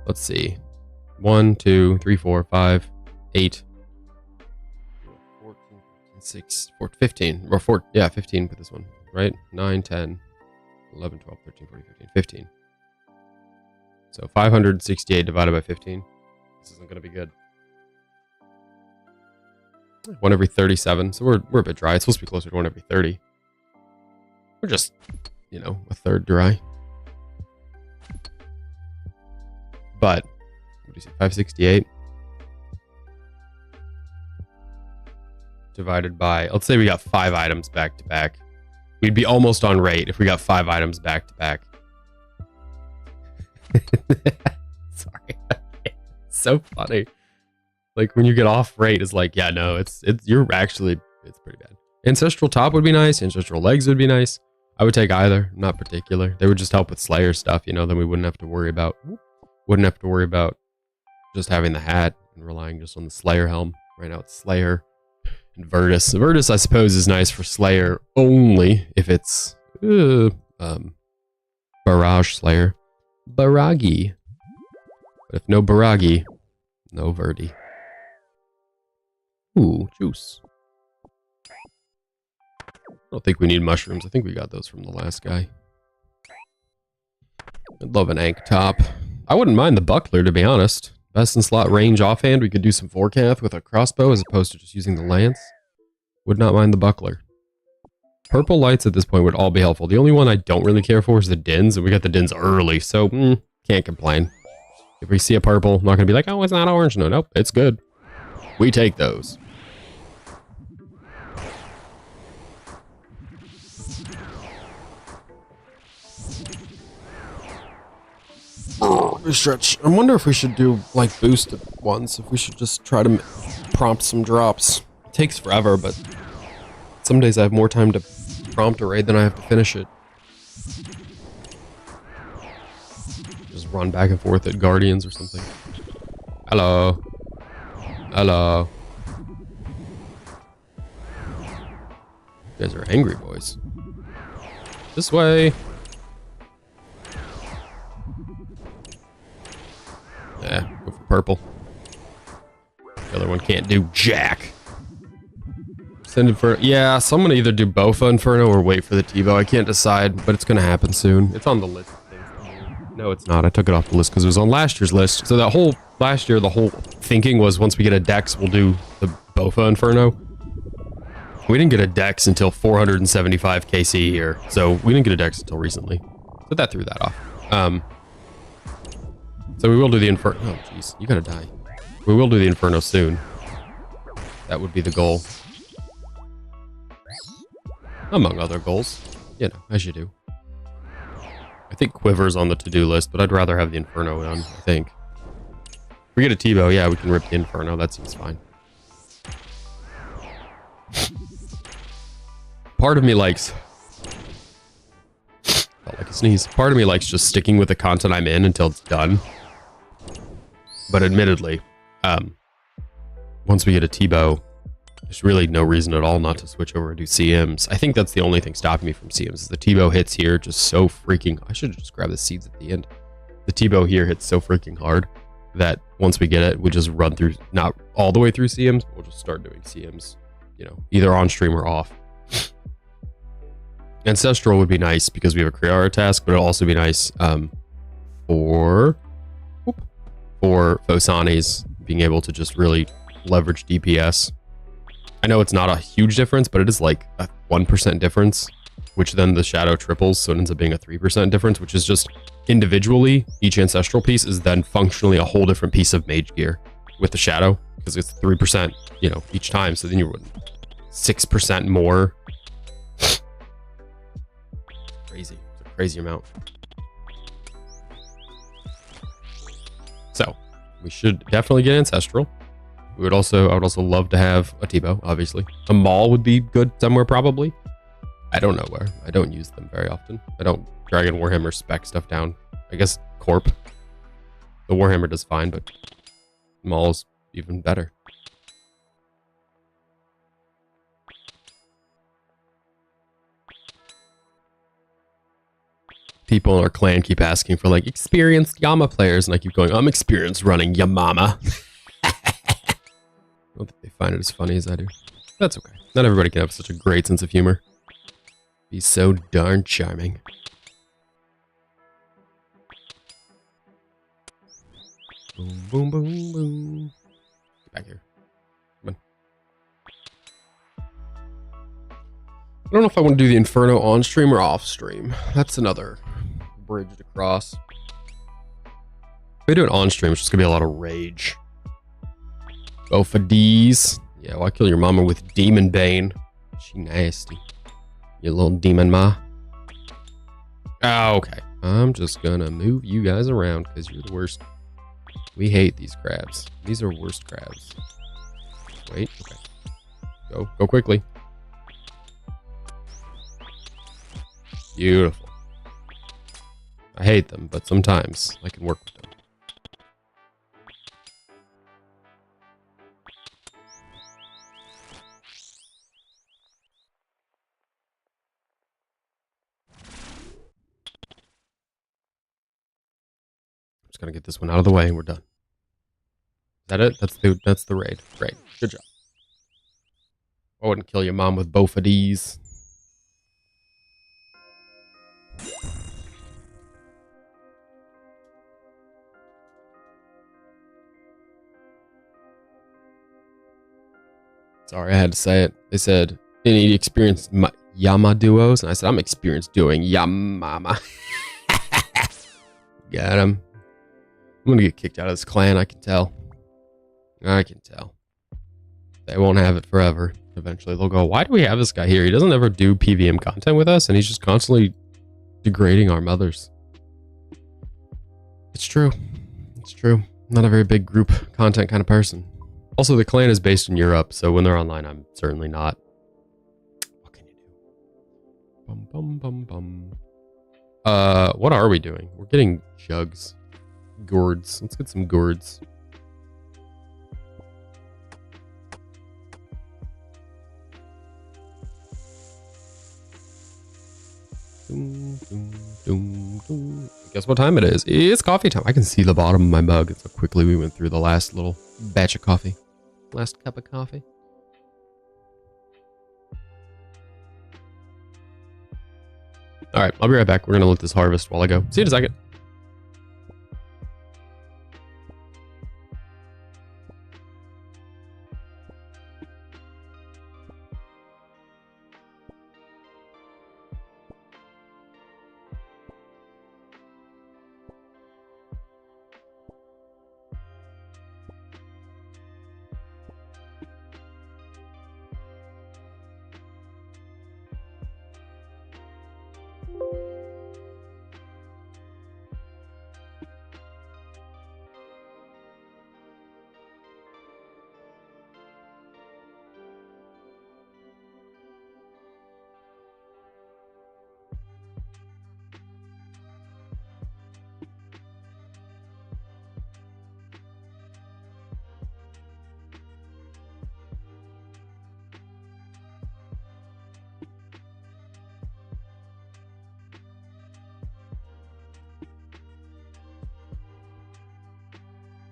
Let's see. 1, 2, 3, 4, 5, 8. 6, 4, 15, or 4, yeah, 15 for this one, right? 9, 10, 11, 12, 13, 14, 15, 15. So 568 divided by 15. This isn't going to be good. 1 every 37, so we're a bit dry. It's supposed to be closer to 1 every 30. We're just, you know, a third dry. But, what do you say, 568? Divided by, let's say we got 5 items back to back. We'd be almost on rate if we got 5 items back to back. Sorry. So funny. Like when you get off rate, it's like, yeah, no, it's pretty bad. Ancestral top would be nice. Ancestral legs would be nice. I would take either, not particular. They would just help with Slayer stuff, you know, then we wouldn't have to worry about just having the hat and relying just on the Slayer helm. Right now it's Slayer. And Virtus. Virtus, I suppose, is nice for Slayer only if it's Barrage Slayer. Baragi. But if no Baragi, no Verdi. Ooh, juice. I don't think we need mushrooms. I think we got those from the last guy. I'd love an Ankh top. I wouldn't mind the buckler, to be honest. Best in slot range offhand. We could do some forecath with a crossbow as opposed to just using the lance. Would not mind the buckler. Purple lights at this point would all be helpful. The only one I don't really care for is the dins, and we got the dins early, so can't complain. If we see a purple, I'm not going to be like, oh, it's not orange. No, nope, it's good. We take those. Oh, stretch. I wonder if we should do like boosted ones. If we should just try to prompt some drops. takes forever, but some days I have more time to prompt a raid than I have to finish it. Just run back and forth at Guardians or something. Hello. Hello. You guys are angry boys. This way. Yeah, go for purple. The other one can't do jack. Send Inferno. Yeah, so I'm gonna either do Bofa Inferno or wait for the T-Bow. I can't decide, but it's gonna happen soon. It's on the list of things. No, it's not. I took it off the list because it was on last year's list. So that whole last year, the whole thinking was once we get a Dex, we'll do the Bofa Inferno. We didn't get a Dex until 475 KC here, so we didn't get a Dex until recently. So that threw that off. So we will do the Inferno. Oh, jeez, you gotta die. We will do the Inferno soon. That would be the goal. Among other goals. You know, as you do. I think Quiver's on the to-do list, but I'd rather have the Inferno on, I think. If we get a T-Bow, yeah, we can rip the Inferno. That seems fine. Part of me likes... Felt like a sneeze. Part of me likes just sticking with the content I'm in until it's done. But admittedly, once we get a T-Bow, there's really no reason at all not to switch over and do CMs. I think that's the only thing stopping me from CMs. Is the T-Bow hits here just so freaking... I should have just grabbed the seeds at the end. The T-Bow here hits so freaking hard that once we get it, we just run through, not all the way through CMs, we'll just start doing CMs, you know, either on stream or off. Ancestral would be nice because we have a Kriara task, but it'll also be nice for Fosanis being able to just really leverage DPS. I know it's not a huge difference, but it is like a 1% difference, which then the shadow triples, so it ends up being a 3% difference, which is just individually, each ancestral piece is then functionally a whole different piece of mage gear with the shadow, because it's 3%, you know, each time, so then you're 6% more. Crazy. It's a crazy amount. So, we should definitely get ancestral. I would also love to have a T-Bow, obviously. A Maul would be good somewhere, probably. I don't know where. I don't use them very often. I don't Dragon Warhammer spec stuff down. I guess Corp. The Warhammer does fine, but Maul's even better. People in our clan keep asking for like experienced Yama players, and I keep going, I'm experienced running Yamama. I don't think they find it as funny as I do. That's okay. Not everybody can have such a great sense of humor. Be so darn charming. Boom, boom, boom, boom. Get back here. Come on. I don't know if I want to do the Inferno on stream or off stream. That's another bridge to cross. If we do it on stream, it's just gonna be a lot of rage. Go for D's. Yeah, well, I kill your mama with Demon Bane. She nasty. You little demon ma. Oh, okay. I'm just gonna move you guys around because you're the worst. We hate these crabs. These are worst crabs. Wait, okay. Go quickly. Beautiful. I hate them, but sometimes I can work with them. I'm just gonna get this one out of the way and we're done. Is that it? That's the raid. Great. Good job. I wouldn't kill your mom with both of these. Sorry, I had to say it. They said, any experienced Yama duos? And I said, I'm experienced doing Yamama. Got him. I'm gonna get kicked out of this clan, I can tell. I can tell. They won't have it forever. Eventually they'll go, why do we have this guy here? He doesn't ever do PVM content with us, and he's just constantly degrading our mothers. It's true. It's true. I'm not a very big group content kind of person. Also, the clan is based in Europe, so when they're online, I'm certainly not. What can you do? Bum, bum, bum, bum. What are we doing? We're getting jugs. Gourds. Let's get some gourds. Doom, doom, doom, doom. Guess what time it is? It's coffee time. I can see the bottom of my mug. It's how quickly we went through the last little batch of coffee. Last cup of coffee. All right, I'll be right back. We're going to let this harvest while I go. See you in a second.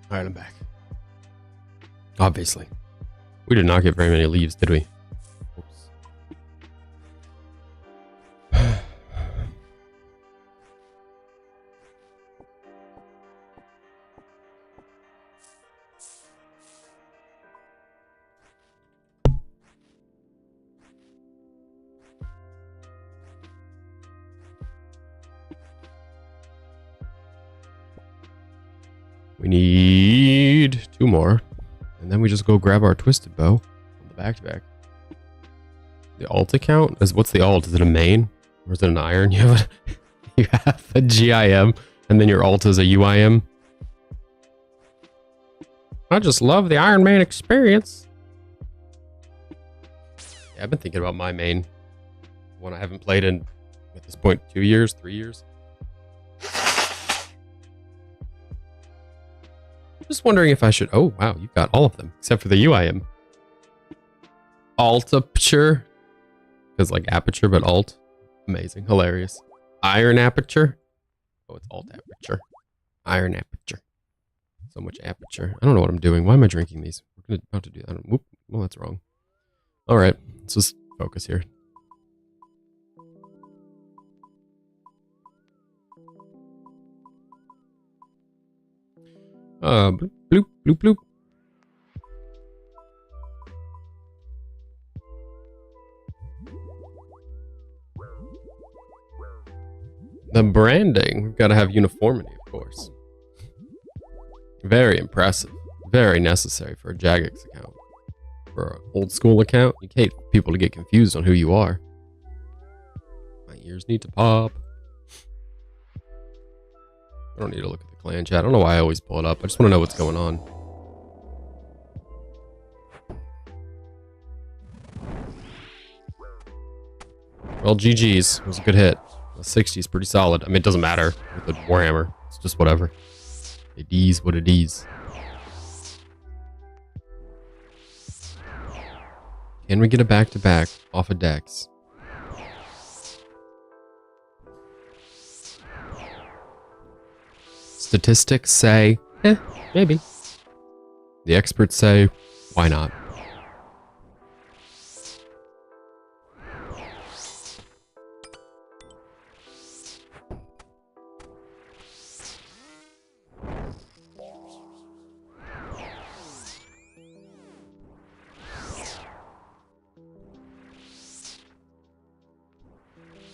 All right, I'm back. Obviously. We did not get very many leaves, did we? Oops. We need 2 more. And then we just go grab our twisted bow on the back-to-back. The alt account? What's the alt? Is it a main? Or is it an iron? You have a GIM, and then your alt is a UIM. I just love the Iron Man experience. Yeah, I've been thinking about my main. One I haven't played in, at this point, 2 years, 3 years. Just wondering if I should... Oh, wow, you've got all of them, except for the UIM. Alt aperture. Because like aperture, but alt. Amazing, hilarious. Iron aperture. Oh, it's alt aperture. Iron aperture. So much aperture. I don't know what I'm doing. Why am I drinking these? We're about to do that. Whoop. Well, that's wrong. All right, let's just focus here. Bloop, bloop, bloop, bloop. The branding. We've got to have uniformity, of course. Very impressive. Very necessary for a Jagex account. For an old school account, you hate people to get confused on who you are. My ears need to pop. I don't need to look at the clan chat. I don't know why I always pull it up. I just want to know what's going on. Well, GG's. It was a good hit. The 60 is pretty solid. I mean, it doesn't matter with the Warhammer. It's just whatever. It is what it is. Can we get a back-to-back off of Dex? Statistics say, maybe. The experts say, why not?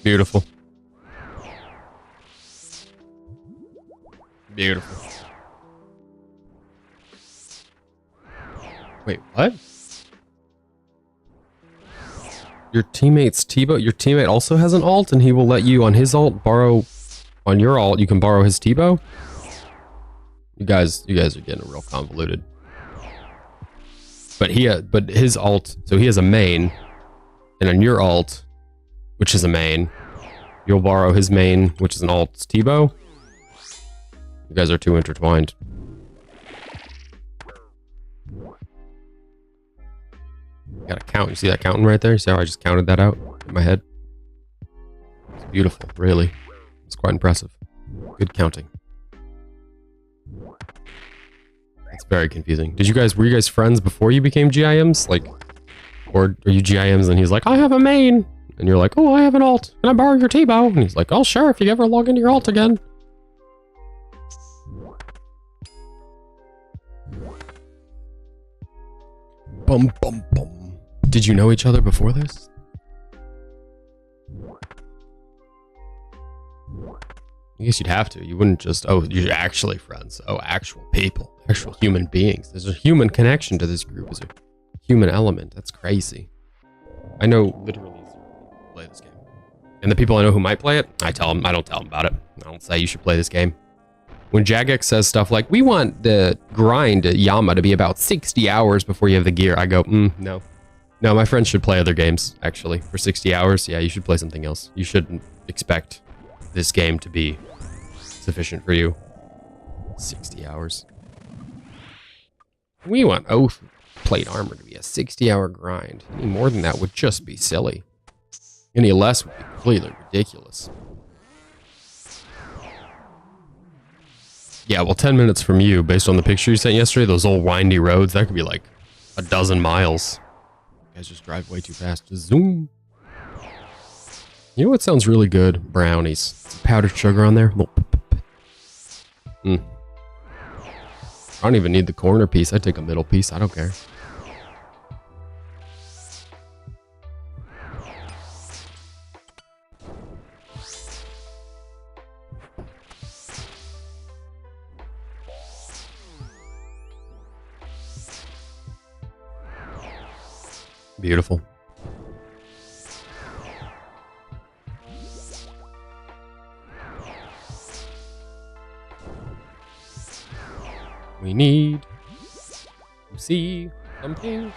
Beautiful. Beautiful. Wait, what? Your teammate's T-bow? Your teammate also has an alt and he will let you on his alt borrow... On your alt, you can borrow his T-bow? You guys are getting real convoluted. but his alt, so he has a main, and on your alt, which is a main, you'll borrow his main, which is an alt. It's Tebow. You guys are too intertwined. Gotta count. You see that counting right there? See how I just counted that out in my head? It's beautiful, really. It's quite impressive. Good counting. It's very confusing. Were you guys friends before you became GIMs? Like, or are you GIMs and he's like, I have a main. And you're like, oh, I have an alt. Can I borrow your Tebow? And he's like, oh, sure, if you ever log into your alt again. Bum, bum, bum. Did you know each other before this? I guess you'd have to. You wouldn't just, oh, you're actually friends. Oh, actual people. Actual human beings. There's a human connection to this group. There's a human element. That's crazy. I know literally zero people who play this game. And the people I know who might play it, I don't tell them about it. I don't say you should play this game. When Jagex says stuff like, we want the grind at Yama to be about 60 hours before you have the gear, I go, no. No, my friends should play other games, actually. For 60 hours, yeah, you should play something else. You shouldn't expect this game to be sufficient for you. 60 hours. We want Oath Plate Armor to be a 60-hour grind. Any more than that would just be silly. Any less would be completely ridiculous. Yeah, well, 10 minutes from you, based on the picture you sent yesterday, those old windy roads, that could be like a dozen miles. You guys just drive way too fast. Just zoom. You know what sounds really good? Brownies. Some powdered sugar on there. I don't even need the corner piece. I take a middle piece. I don't care. Beautiful. We need to see something.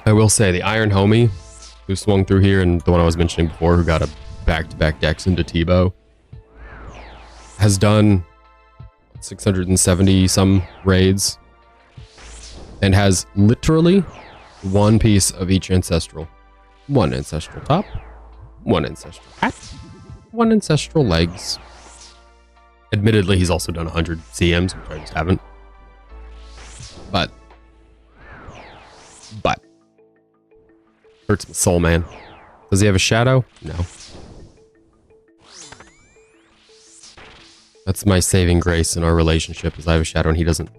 I will say the Iron Homie who swung through here and the one I was mentioning before who got a back-to-back dex into Tebow has done 670 some raids and has literally one piece of each ancestral. One ancestral top, one ancestral hat, one ancestral legs. Admittedly, he's also done 100 CMs, which I just haven't. But. Hurts my soul, man. Does he have a shadow? No. That's my saving grace in our relationship, is I have a shadow and he doesn't.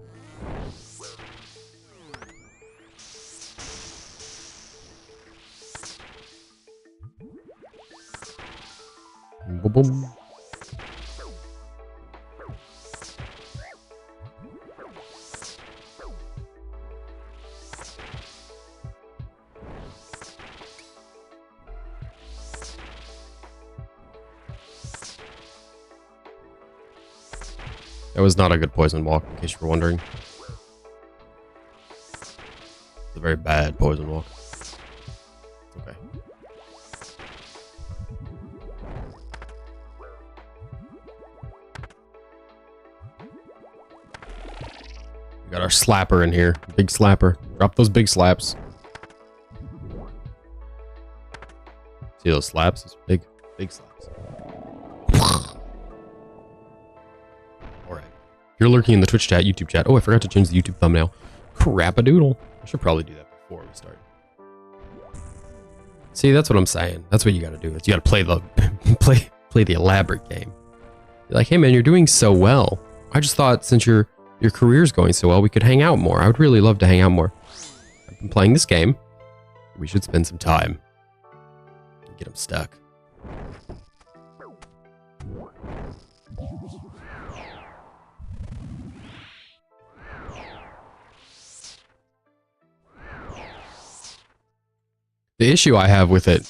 Boom, boom. That was not a good poison walk, in case you were wondering. It's a very bad poison walk. Okay. We got our slapper in here. Big slapper. Drop those big slaps. See those slaps? Those big slaps. If you're lurking in the Twitch chat, YouTube chat. Oh, I forgot to change the YouTube thumbnail. Crap-a-doodle. I should probably do that before we start. See, that's what I'm saying. That's what you gotta do. You gotta play the play the elaborate game. You're like, hey man, you're doing so well. I just thought since your career's going so well, we could hang out more. I would really love to hang out more. I've been playing this game. We should spend some time. Get him stuck. The issue I have with it,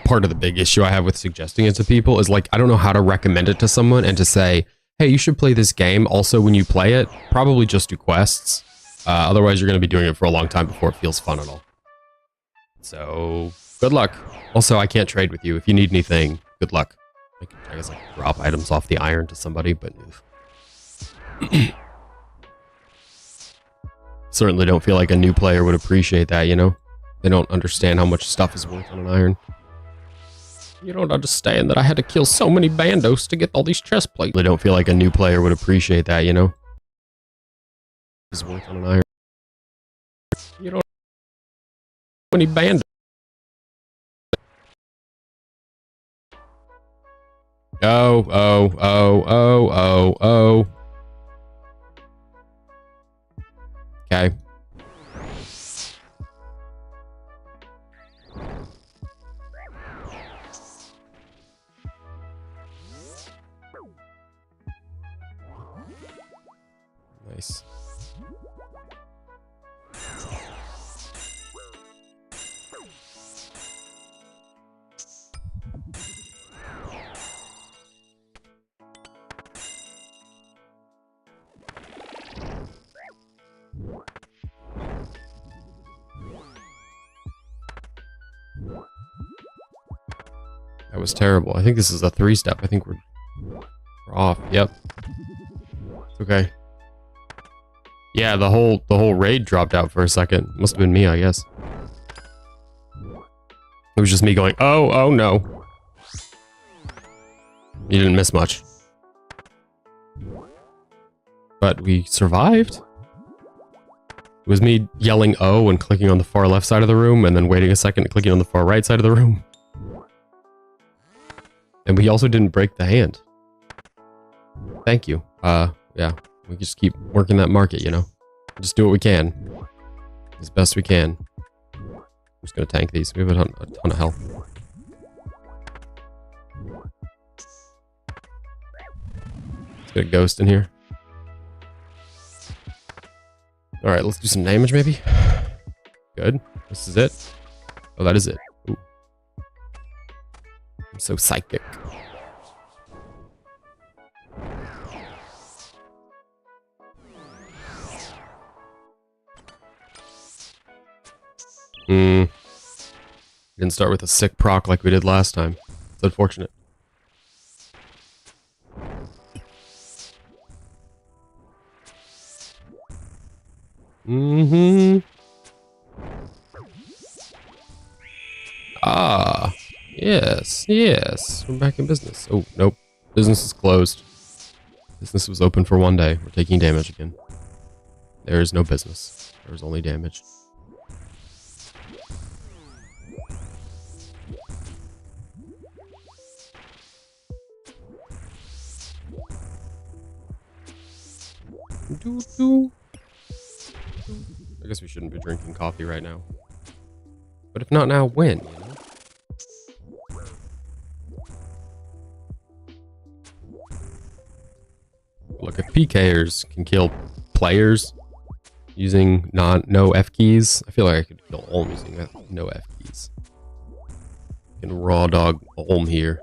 part of the big issue I have with suggesting it to people is like, I don't know how to recommend it to someone and to say, hey, you should play this game. Also, when you play it, probably just do quests. Otherwise, you're going to be doing it for a long time before it feels fun at all. So, good luck. Also, I can't trade with you. If you need anything, good luck. I guess like drop items off the iron to somebody, but certainly don't feel like a new player would appreciate that, you know? They don't understand how much stuff is worth on an iron. You don't understand that I had to kill so many bandos to get all these chest plates. They don't feel like a new player would appreciate that, you know? Is worth on an iron. You don't know any bandos. Oh. Okay. Nice. That was terrible. I think this is a 3-step. I think we're off. Yep. It's okay. Yeah, the whole raid dropped out for a second. Must have been me, I guess. It was just me going, oh no. You didn't miss much. But we survived. It was me yelling oh and clicking on the far left side of the room and then waiting a second and clicking on the far right side of the room. And we also didn't break the hand. Thank you. Yeah. We just keep working that market, you know? Just do what we can. As best we can. I'm just gonna tank these. We have a ton of health. Let's get a ghost in here. Alright, let's do some damage maybe. Good. This is it. Oh, that is it. Ooh. I'm so psychic. Didn't start with a sick proc like we did last time. It's unfortunate. Ah, yes. We're back in business. Oh, nope. Business is closed. Business was open for 1 day. We're taking damage again. There is no business. There's only damage. I guess we shouldn't be drinking coffee right now. But if not now, when, you know? Look, if PKers can kill players using no F keys, I feel like I could kill Olm using no F keys. Can raw dog Olm here.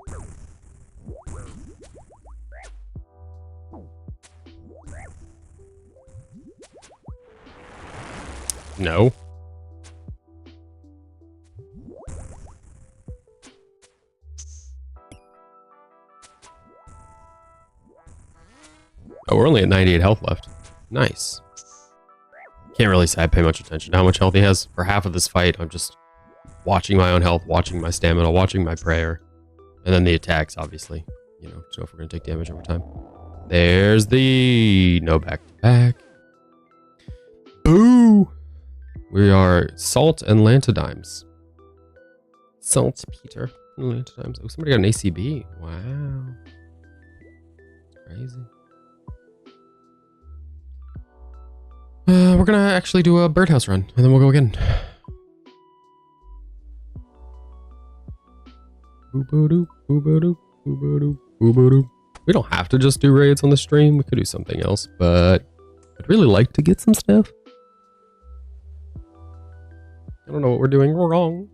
No. Oh, we're only at 98 health left. Nice. Can't really say I pay much attention to how much health he has. For half of this fight, I'm just watching my own health, watching my stamina, watching my prayer. And then the attacks, obviously. You know, so if we're going to take damage over time. There's the no back-to-back. Boo! We are Salt and Lantidimes. Salt, Peter, and Lantidimes. Oh, somebody got an ACB. Wow. Crazy. We're gonna actually do a birdhouse run, and then we'll go again. We don't have to just do raids on the stream. We could do something else, but I'd really like to get some stuff. I don't know what we're doing wrong.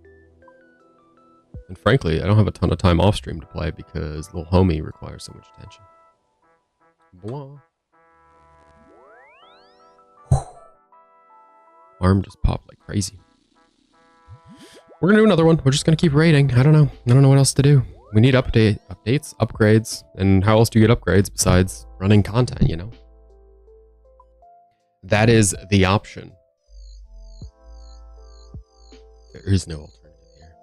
And frankly, I don't have a ton of time off stream to play because little homie requires so much attention. Blah. Arm just popped like crazy. We're gonna do another one. We're just gonna keep raiding. I don't know. I don't know what else to do. We need updates, upgrades, and how else do you get upgrades besides running content, you know? That is the option. There is no alternative here.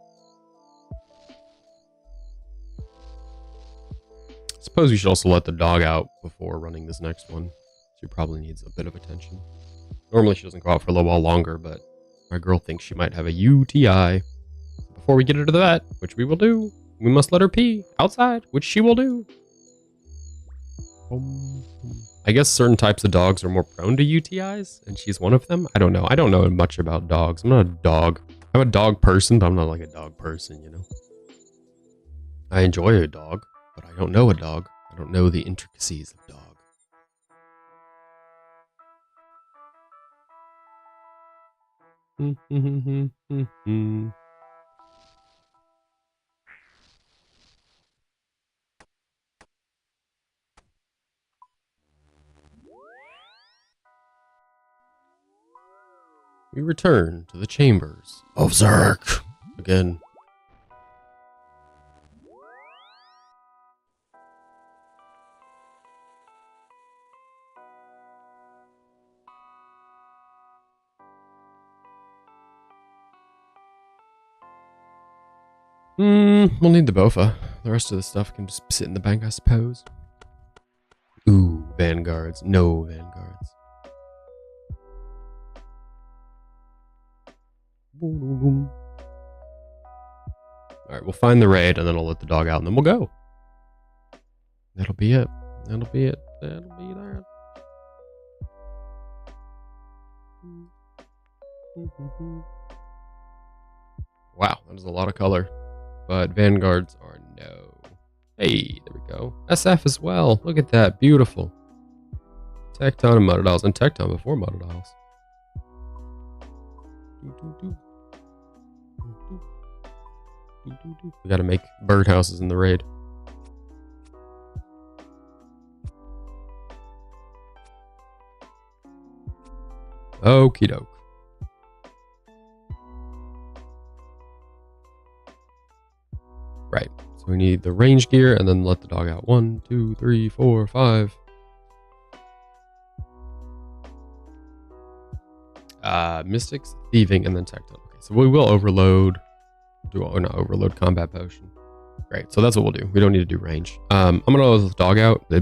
I suppose we should also let the dog out before running this next one. She probably needs a bit of attention. Normally she doesn't go out for a little while longer, but my girl thinks she might have a UTI. Before we get her to the vet, which we will do, we must let her pee outside, which she will do. I guess certain types of dogs are more prone to UTIs, and she's one of them. I don't know. I don't know much about dogs. I'm not a dog. I'm a dog person, but I'm not like a dog person, you know? I enjoy a dog, but I don't know a dog. I don't know the intricacies of dog. We return to the chambers of Zerk again. We'll need the Bofa. The rest of the stuff can just sit in the bank, I suppose. Ooh, vanguards. No vanguards. Alright, we'll find the raid and then I'll let the dog out and then we'll go. That'll be it. That'll be it. That'll be that. Wow, that is a lot of color. But vanguards are no. Hey, there we go. SF as well. Look at that. Beautiful. Tecton and Motodiles. And Tecton before Motodiles. We gotta make birdhouses in the raid. Okie doke. Right. So we need the range gear and then let the dog out. 1, 2, 3, 4, 5. Mystics, thieving, and then Tecton. Okay, so we will overload. Not overload combat potion. Great. So that's what we'll do. We don't need to do range. I'm gonna let the dog out. I'm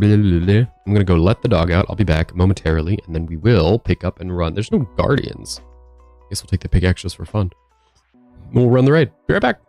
gonna go let the dog out. I'll be back momentarily, and then we will pick up and run. There's no guardians. I guess we'll take the pickaxe just for fun. We'll run the raid. Be right back.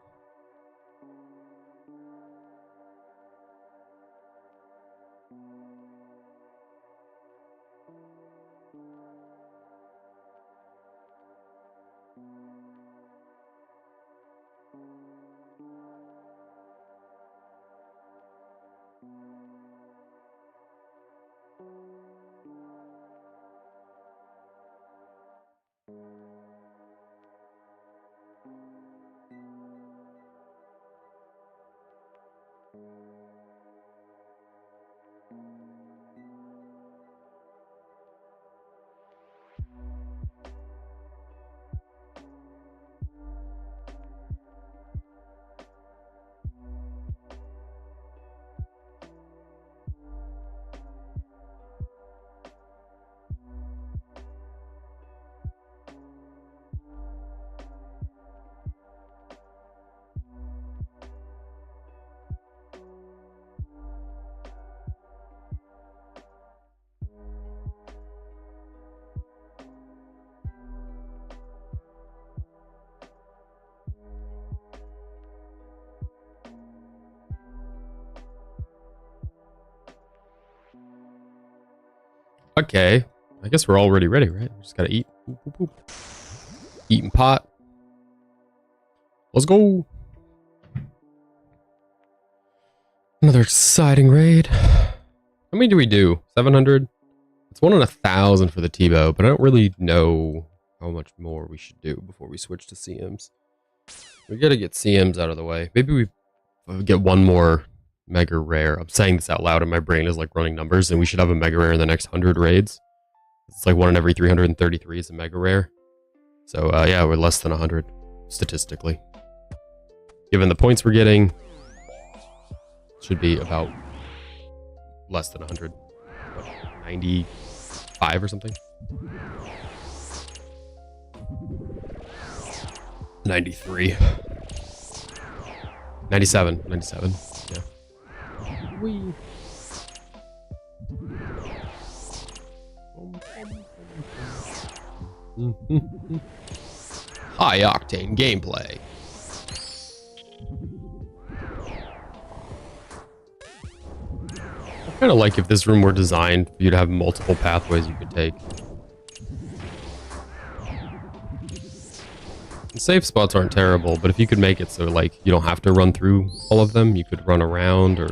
Okay, I guess we're already ready, right? We just gotta eat. Boop, boop, boop. Eating pot. Let's go. Another exciting raid. How many do we do? 700? It's 1 in 1,000 for the T-bow, but I don't really know how much more we should do before we switch to CMs. We gotta get CMs out of the way. Maybe we get one more mega rare. I'm saying this out loud and my brain is like running numbers, and we should have a mega rare in the next 100 raids. It's like 1 in every 333 is a mega rare. So yeah, we're less than 100 statistically. Given the points we're getting, should be about less than 100. What, 95 or something? 93. 97. 97. Yeah. Whee. High octane gameplay. I kind of like if this room were designed for you to have multiple pathways you could take. The safe spots aren't terrible, but if you could make it so like you don't have to run through all of them, you could run around or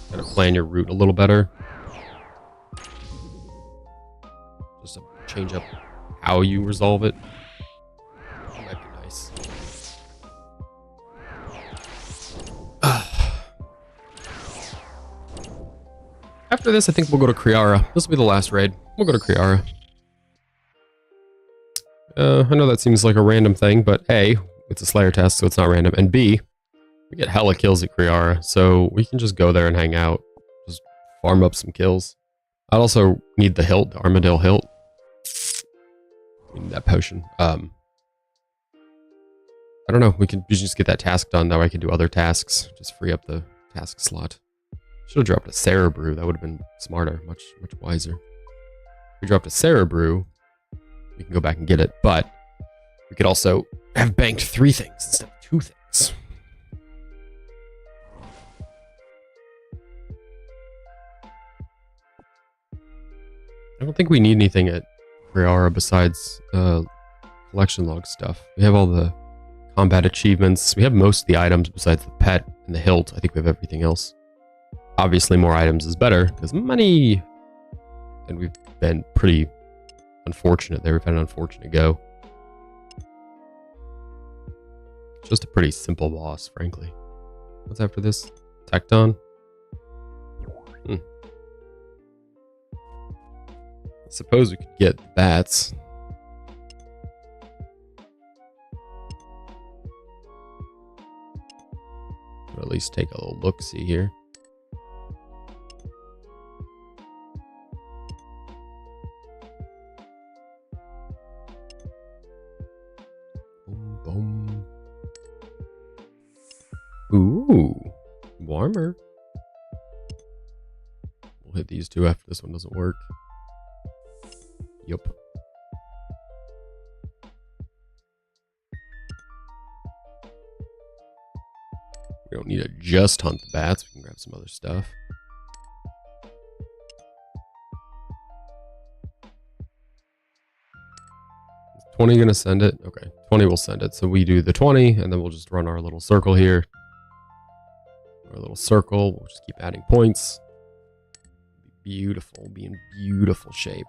kind of plan your route a little better. Just to change up how you resolve it. That might be nice. After this, I think we'll go to Kriara. This will be the last raid. We'll go to Kriara. I know that seems like a random thing, but A, it's a Slayer test, so it's not random. And B, we get hella kills at Kriara, so we can just go there and hang out. Just farm up some kills. I'd also need the hilt, the Armadale hilt. We need that potion. I don't know. We can just get that task done. That way I can do other tasks. Just free up the task slot. Should have dropped a Cerebrew. That would have been smarter. Much wiser. If we dropped a Cerebrew, we can go back and get it. But we could also have banked 3 things instead of 2 things. I don't think we need anything at Kriara besides collection log stuff. We have all the combat achievements. We have most of the items besides the pet and the hilt. I think we have everything else. Obviously, more items is better because money. And we've been pretty unfortunate there. We've had an unfortunate go. Just a pretty simple boss, frankly. What's after this? Tecton? I suppose we could get bats. Or at least take a little look-see here. Boom, boom. Ooh, warmer. We'll hit these 2 after this one doesn't work. Yup. We don't need to just hunt the bats. We can grab some other stuff. Is 20 going to send it? Okay, 20 will send it. So we do the 20, and then we'll just run our little circle here. Our little circle. We'll just keep adding points. Beautiful. Be in beautiful shape.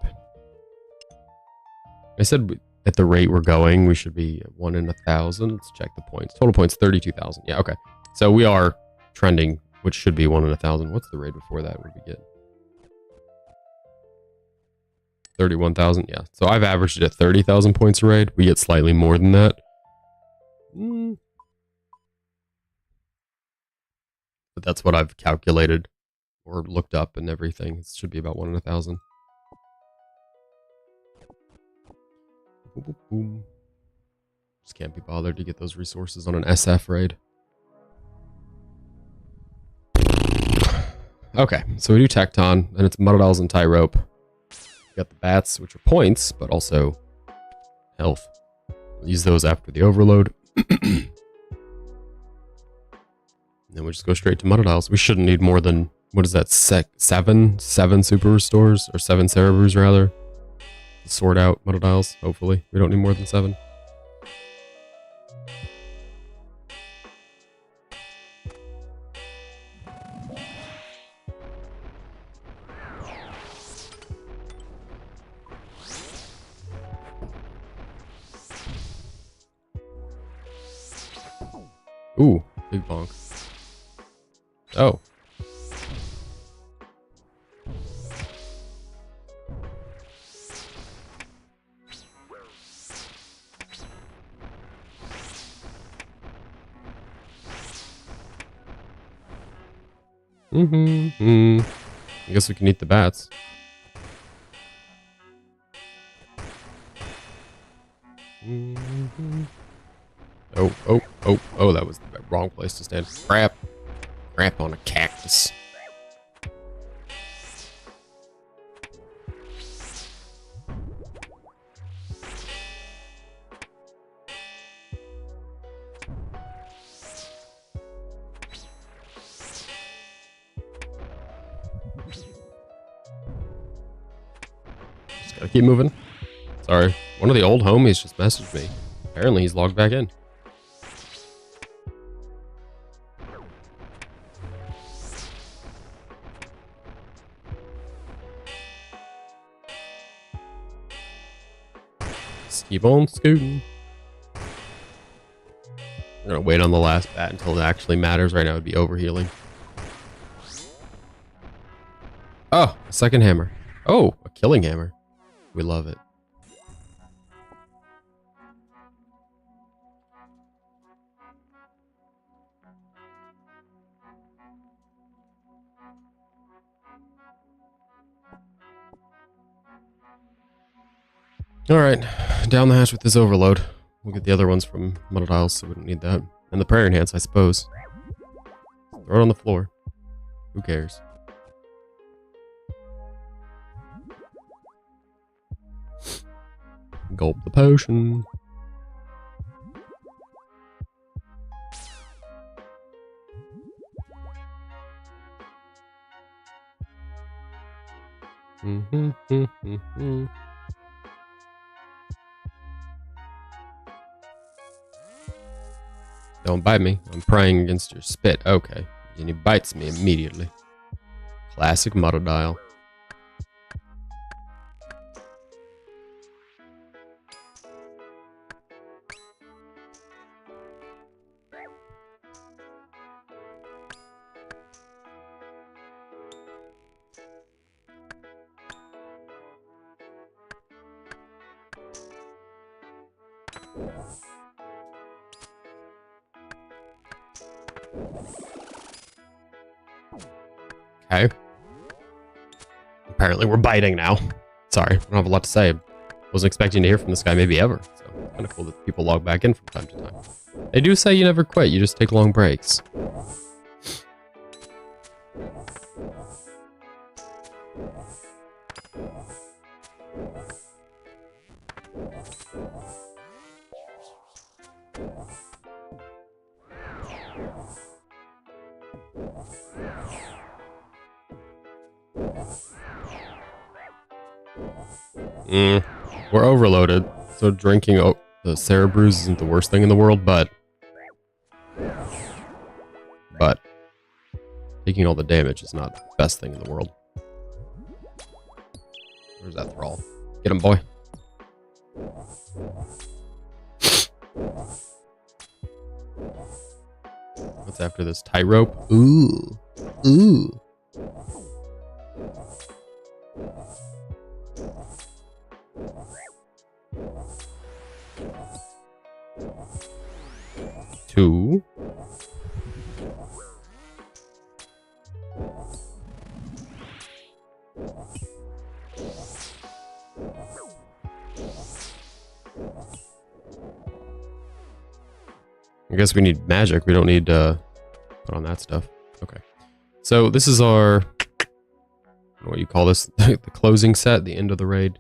I said at the rate we're going, we should be 1 in 1,000. Let's check the points. Total points, 32,000. Yeah, okay. So we are trending, which should be 1 in 1,000. What's the rate before that? What did we get? 31,000. Yeah. So I've averaged it at 30,000 points a raid. We get slightly more than that. But that's what I've calculated or looked up and everything. It should be about 1 in 1,000. Boom, boom, boom. Just can't be bothered to get those resources on an SF raid. Okay, so we do Tecton, and it's Muddles and Tie Rope. We got the bats, which are points, but also health. We'll use those after the overload. And then we'll just go straight to Muddles. We shouldn't need more than, what is that, 7 super restores, or 7 Cerebrews rather. Sort out Muddles, hopefully. We don't need more than 7. Ooh, big bonk. Oh, I guess we can eat the bats. Oh, that was the wrong place to stand. Crap. Crap on a cactus. Just gotta keep moving. Sorry. One of the old homies just messaged me. Apparently he's logged back in. Just keep on scooting. We're gonna wait on the last bat until it actually matters. Right now it'd be overhealing. Oh, a second hammer. Oh, a killing hammer. We love it. Alright, down the hatch with this overload. We'll get the other ones from Muddled Isles, so we don't need that. And the prayer enhance, I suppose. Throw it on the floor. Who cares? Gulp the potion. Don't bite me. I'm praying against your spit. Okay. And he bites me immediately. Classic Muddled Isle. Okay. Apparently we're biting now. Sorry, I don't have a lot to say. Wasn't expecting to hear from this guy maybe ever. So kind of cool that people log back in from time to time. They do say you never quit, you just take long breaks. We're overloaded, so drinking the Cerebrews isn't the worst thing in the world, but taking all the damage is not the best thing in the world. Where's that thrall? Get him, boy. What's after this? Tightrope? Ooh. Ooh. Two. I guess we need magic. We don't need put on that stuff. Okay. So this is our, I don't know what you call this, the closing set, the end of the raid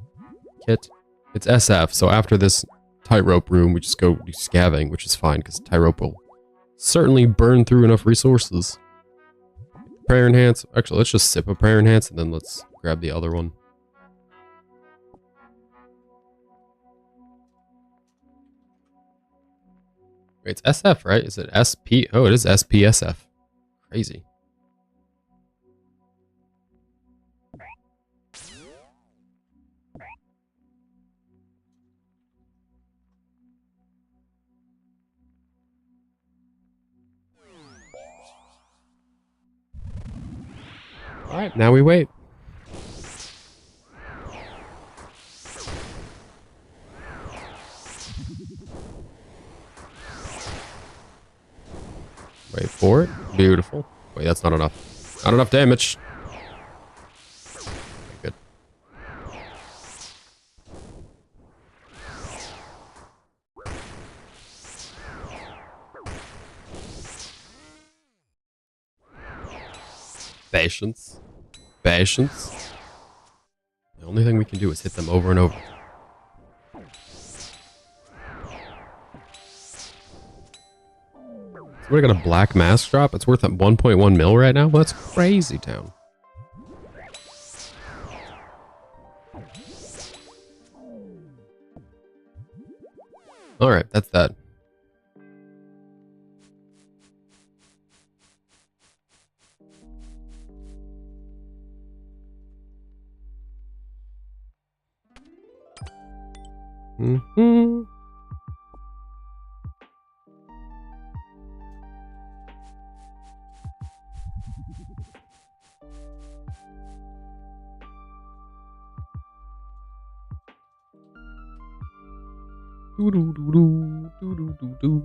kit. It's SF, so after this tightrope room, we just go do scavenging, which is fine, because tightrope will certainly burn through enough resources. Prayer enhance. Actually, let's just sip a prayer enhance, and then let's grab the other one. Wait, it's SF, right? Is it SP? Oh, it is SPSF. Crazy. Alright, now we wait. Wait for it. Beautiful. Wait, that's not enough. Not enough damage. Good. Patience. Patience. The only thing we can do is hit them over and over. We got a black mask drop. It's worth 1.1 mil right now. Well, that's crazy town. All right, that's that. Mm-hmm.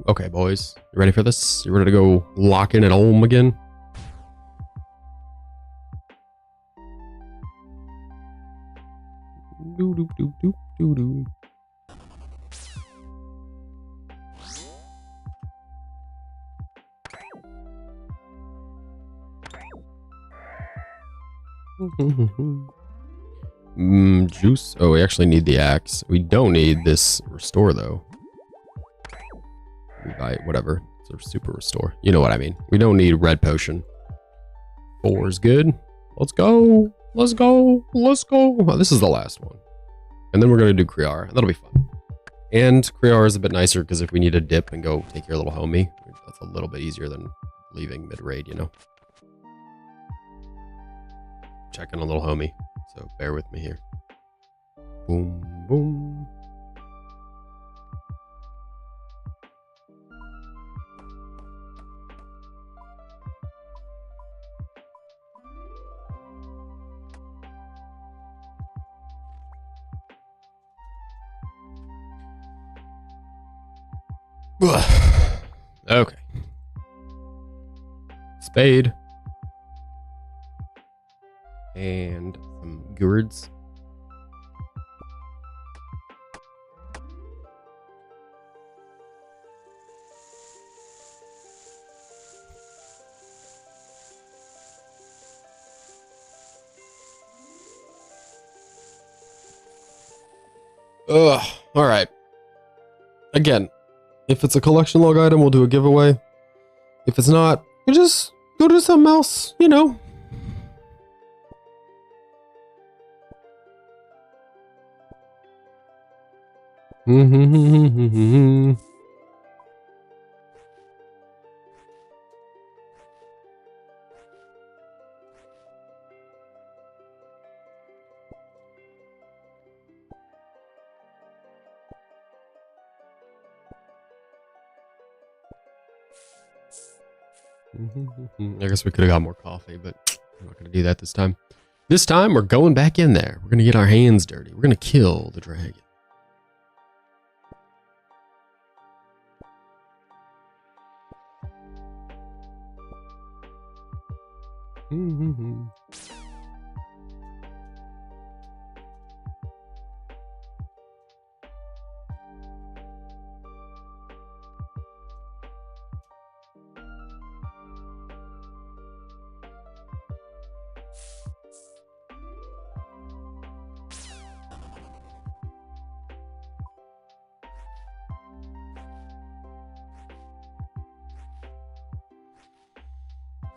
Okay, boys. You ready for this? You ready to go lock in at home again? Juice. Oh, we actually need the axe. We don't need this restore though. We buy whatever. It's a super restore. You know what I mean. We don't need red potion. 4 is good. Let's go. Let's go. Let's go. Oh, this is the last one. And then we're going to do Kriar. That'll be fun. And Kriar is a bit nicer because if we need a dip and go take your little homie, that's a little bit easier than leaving mid-raid, you know? Checking a little homie. So bear with me here. Boom, boom. Okay. Spade. And some gourds. Ugh. All right. Again, if it's a collection log item, we'll do a giveaway. If it's not, we'll just go do something else, you know. I guess we could have got more coffee, but I'm not going to do that this time. This time, we're going back in there. We're going to get our hands dirty. We're going to kill the dragon.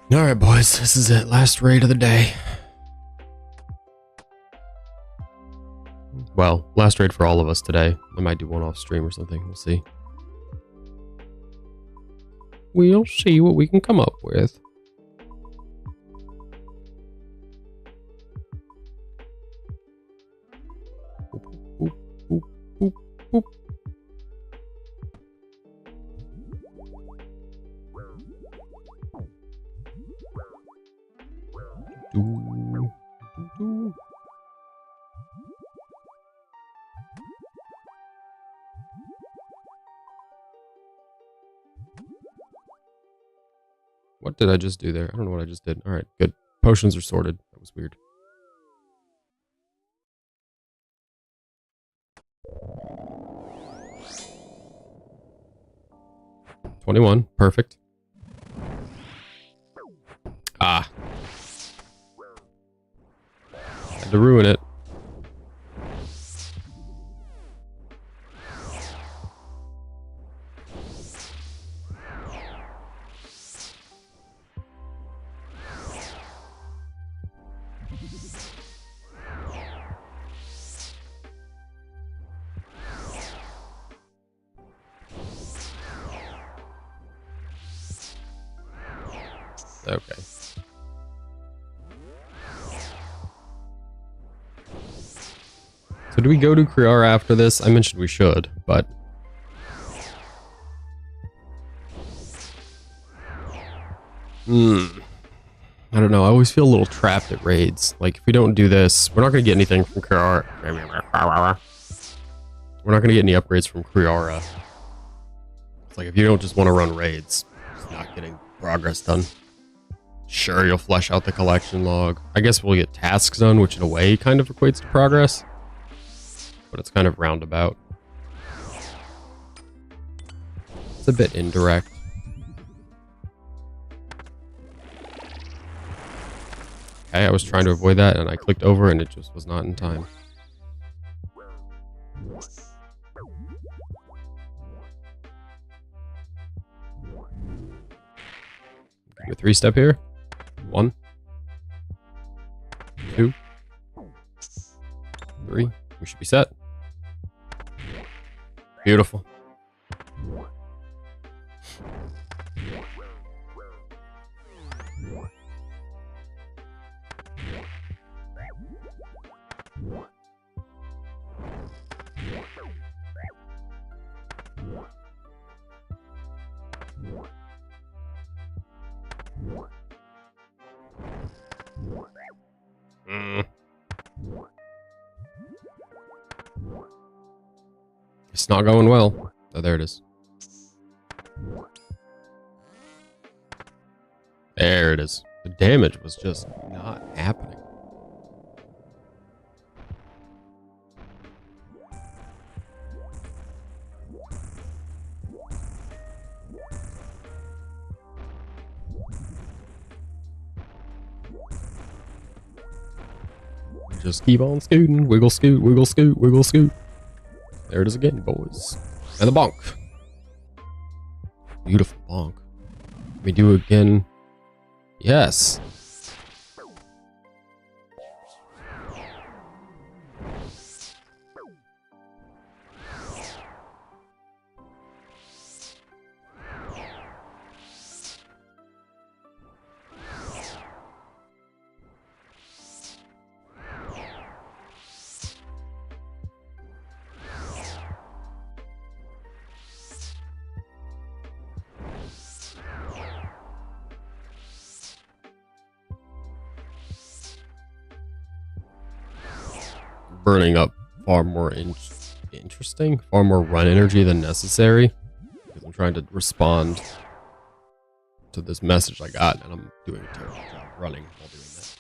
All right, boys, this is it. Last raid of the day. Well, last raid for all of us today. I might do one off stream or something. We'll see. We'll see what we can come up with. Boop, boop, boop, boop. What did I just do there? I don't know what I just did. All right, good. potions are sorted. That was weird. $21. Perfect. Ah. Had to ruin it. Okay. So do we go to Kriara after this? I mentioned we should, but... I don't know. I always feel a little trapped at raids. Like, if we don't do this, we're not going to get anything from Kriara. We're not going to get any upgrades from Kriara. It's like, if you don't just want to run raids, just not getting progress done. Sure, you'll flesh out the collection log. I guess we'll get tasks done, which in a way kind of equates to progress. But it's kind of roundabout. It's a bit indirect. Okay, I was trying to avoid that and I clicked over and it just was not in time. Do a 3-step here. 1, 2, 3. We should be set. Beautiful. It's not going well. Oh, there it is. There it is. The damage was just not happening. Just keep on scooting. Wiggle scoot, wiggle scoot, wiggle scoot. There it is again, boys. And the bonk. Beautiful bonk. Let me do it again. Yes. Burning up far more interesting, far more run energy than necessary. Because I'm trying to respond to this message I got, and I'm doing a terrible job running while doing that.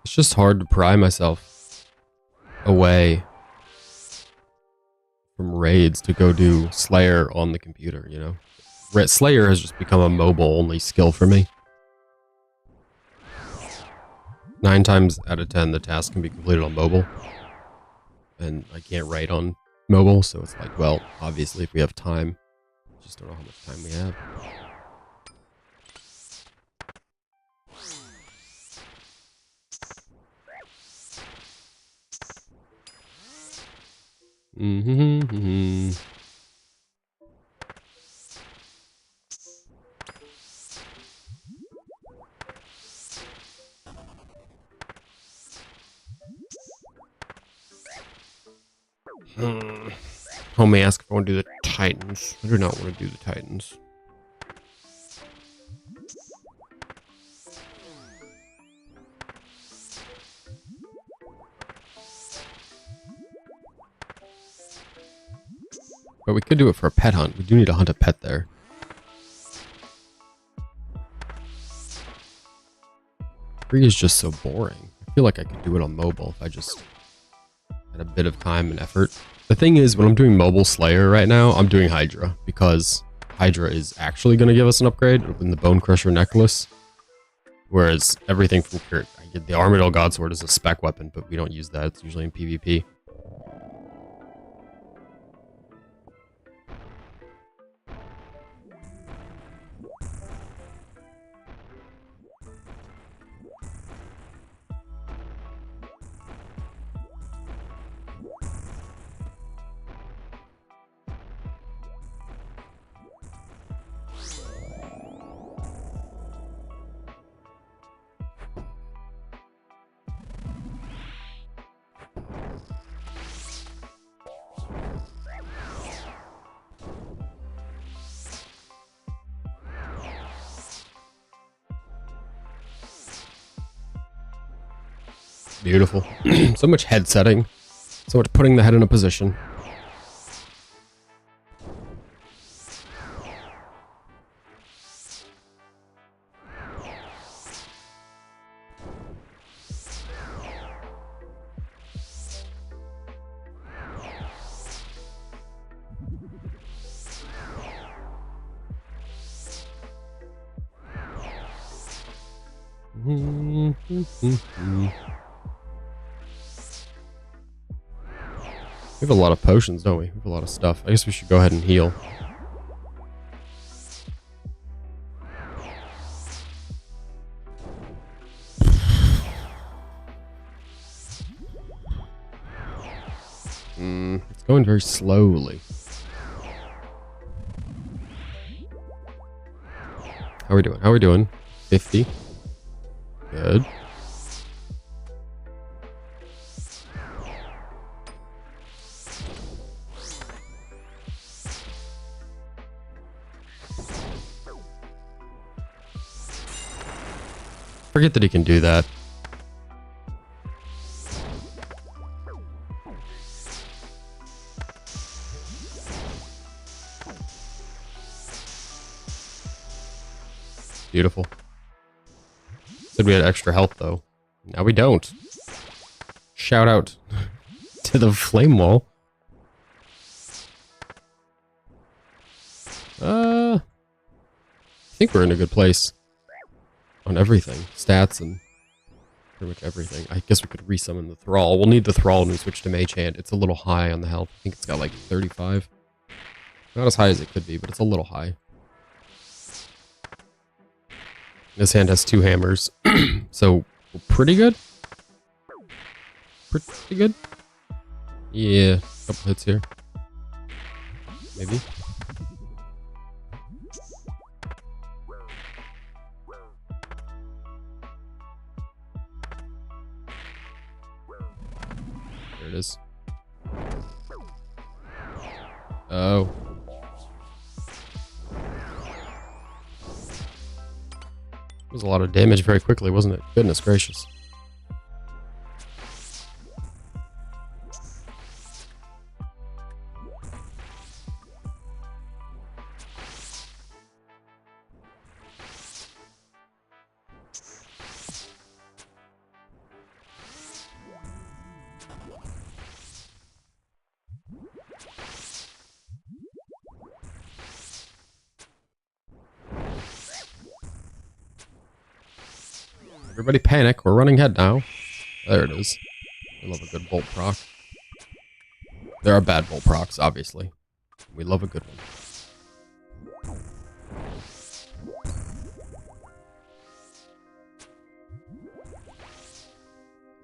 It's just hard to pry myself away from raids to go do Slayer on the computer, you know? Slayer has just become a mobile-only skill for me. 9 times out of 10, the task can be completed on mobile. And I can't raid on mobile, so it's like, well, obviously if we have time, just don't know how much time we have. Homie asked if I want to do the Titans. I do not want to do the Titans. But we could do it for a pet hunt. We do need to hunt a pet there. Free is just so boring. I feel like I could do it on mobile if I just had a bit of time and effort. The thing is, when I'm doing mobile Slayer right now, I'm doing Hydra because Hydra is actually going to give us an upgrade in the Bone Crusher necklace. Whereas everything from Kurt, I get the Armadyl Godsword is a spec weapon, but we don't use that. It's usually in PvP. Beautiful. So much head setting. So much putting the head in a position. We have a lot of potions, don't we? We have a lot of stuff. I guess we should go ahead and heal. It's going very slowly. How are we doing? How are we doing? 50. Good. Forget that he can do that. Beautiful. Said we had extra health though. Now we don't. Shout out to the flame wall. I think we're in a good place. On everything. Stats and pretty much everything. I guess we could resummon the Thrall. We'll need the Thrall when we switch to Mage Hand. It's a little high on the health. I think it's got like 35. Not as high as it could be, but it's a little high. This hand has 2 hammers. So, we're pretty good? Pretty good? Yeah, a couple hits here. Maybe. There it is. Oh. That was a lot of damage very quickly, wasn't it? Goodness gracious. Everybody panic, we're running head now. There it is. I love a good bolt proc. There are bad bolt procs, obviously. We love a good one.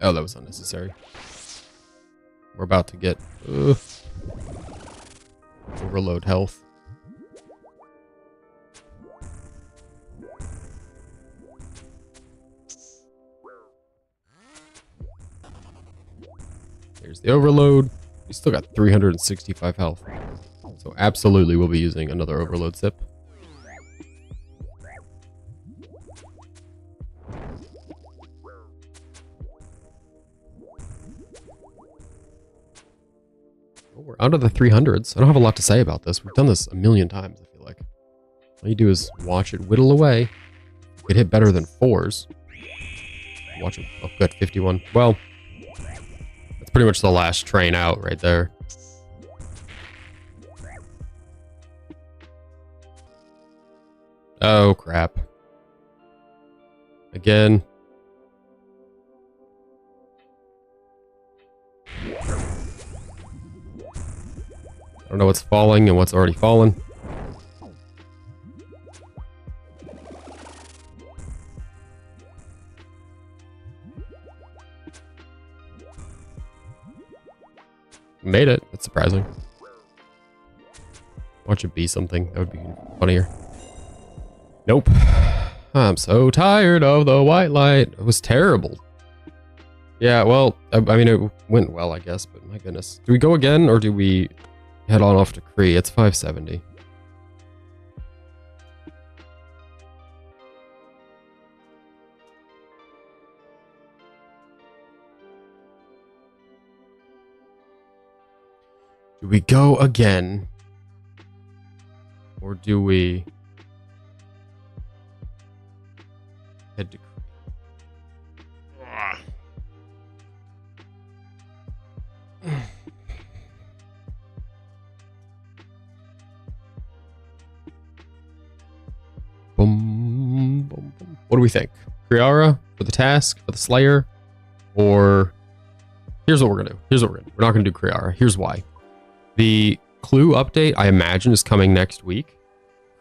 Oh, that was unnecessary. We're about to get overload health. There's the overload. We still got 365 health. So absolutely we'll be using another overload sip. Oh, we're out of the 300s. I don't have a lot to say about this. We've done this a million times, I feel like. All you do is watch it whittle away. It hit better than 4s. Watch it. Oh, good. 51. Well, that's pretty much the last train out right there. Oh, crap. Again. I don't know what's falling and what's already fallen. Made it. That's surprising. Watch it be something. That would be funnier. Nope. I'm so tired of the white light. It was terrible. Yeah, well, I mean, it went well, I guess, but my goodness. Do we go again, or do we head on off to Cree? It's 570. Do we go again? Or do we head to Cree? Boom, boom, boom. What do we think? Kriara for the task, for the Slayer, or here's what we're gonna do. We're not gonna do Kriara. Here's why. The clue update, I imagine, is coming next week.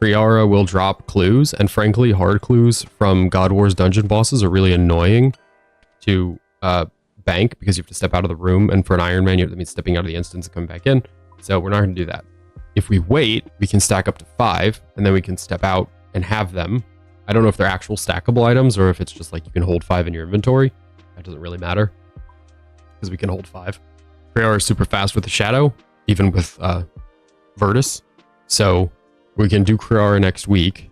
Kriara will drop clues, and frankly, hard clues from God Wars dungeon bosses are really annoying to bank because you have to step out of the room, and for an Iron Man, that means stepping out of the instance and coming back in. So we're not going to do that. If we wait, we can stack up to 5, and then we can step out and have them. I don't know if they're actual stackable items or if it's just like you can hold 5 in your inventory. That doesn't really matter because we can hold 5. Kriara is super fast with the Shadow, even with Virtus. So we can do Kriara next week,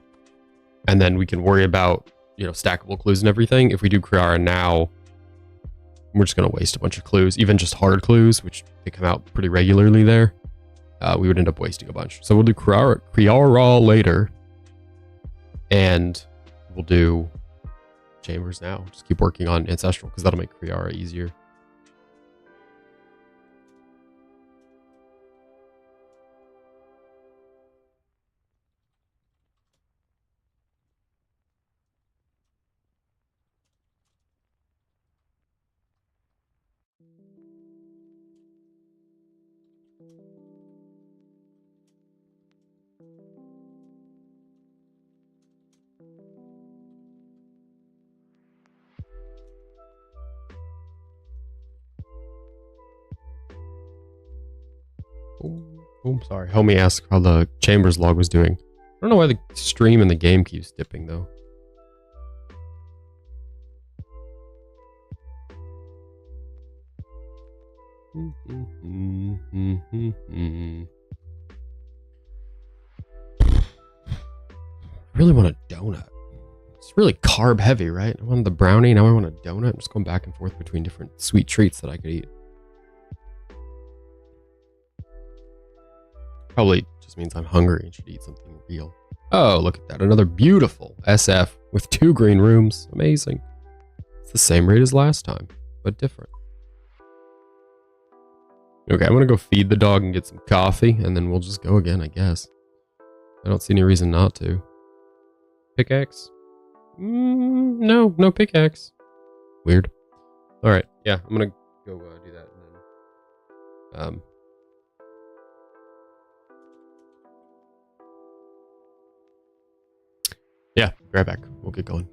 and then we can worry about, stackable clues and everything. If we do Kriara now, we're just going to waste a bunch of clues, even just hard clues, which they come out pretty regularly there. We would end up wasting a bunch. So we'll do Kriara later, and we'll do Chambers now. Just keep working on Ancestral, because that'll make Kriara easier. Oh, sorry. Homie asked how the Chambers log was doing. I don't know why the stream in the game keeps dipping, though. I really want a donut. It's really carb heavy, right? I wanted the brownie, now I want a donut. I'm just going back and forth between different sweet treats that I could eat. Probably just means I'm hungry and should eat something real. Oh, look at that. Another beautiful SF with 2 green rooms. Amazing. It's the same rate as last time, but different. Okay, I'm going to go feed the dog and get some coffee, and then we'll just go again, I guess. I don't see any reason not to. Pickaxe? No pickaxe. Weird. Alright, yeah, I'm going to go do that. And then, yeah, be right back. We'll get going.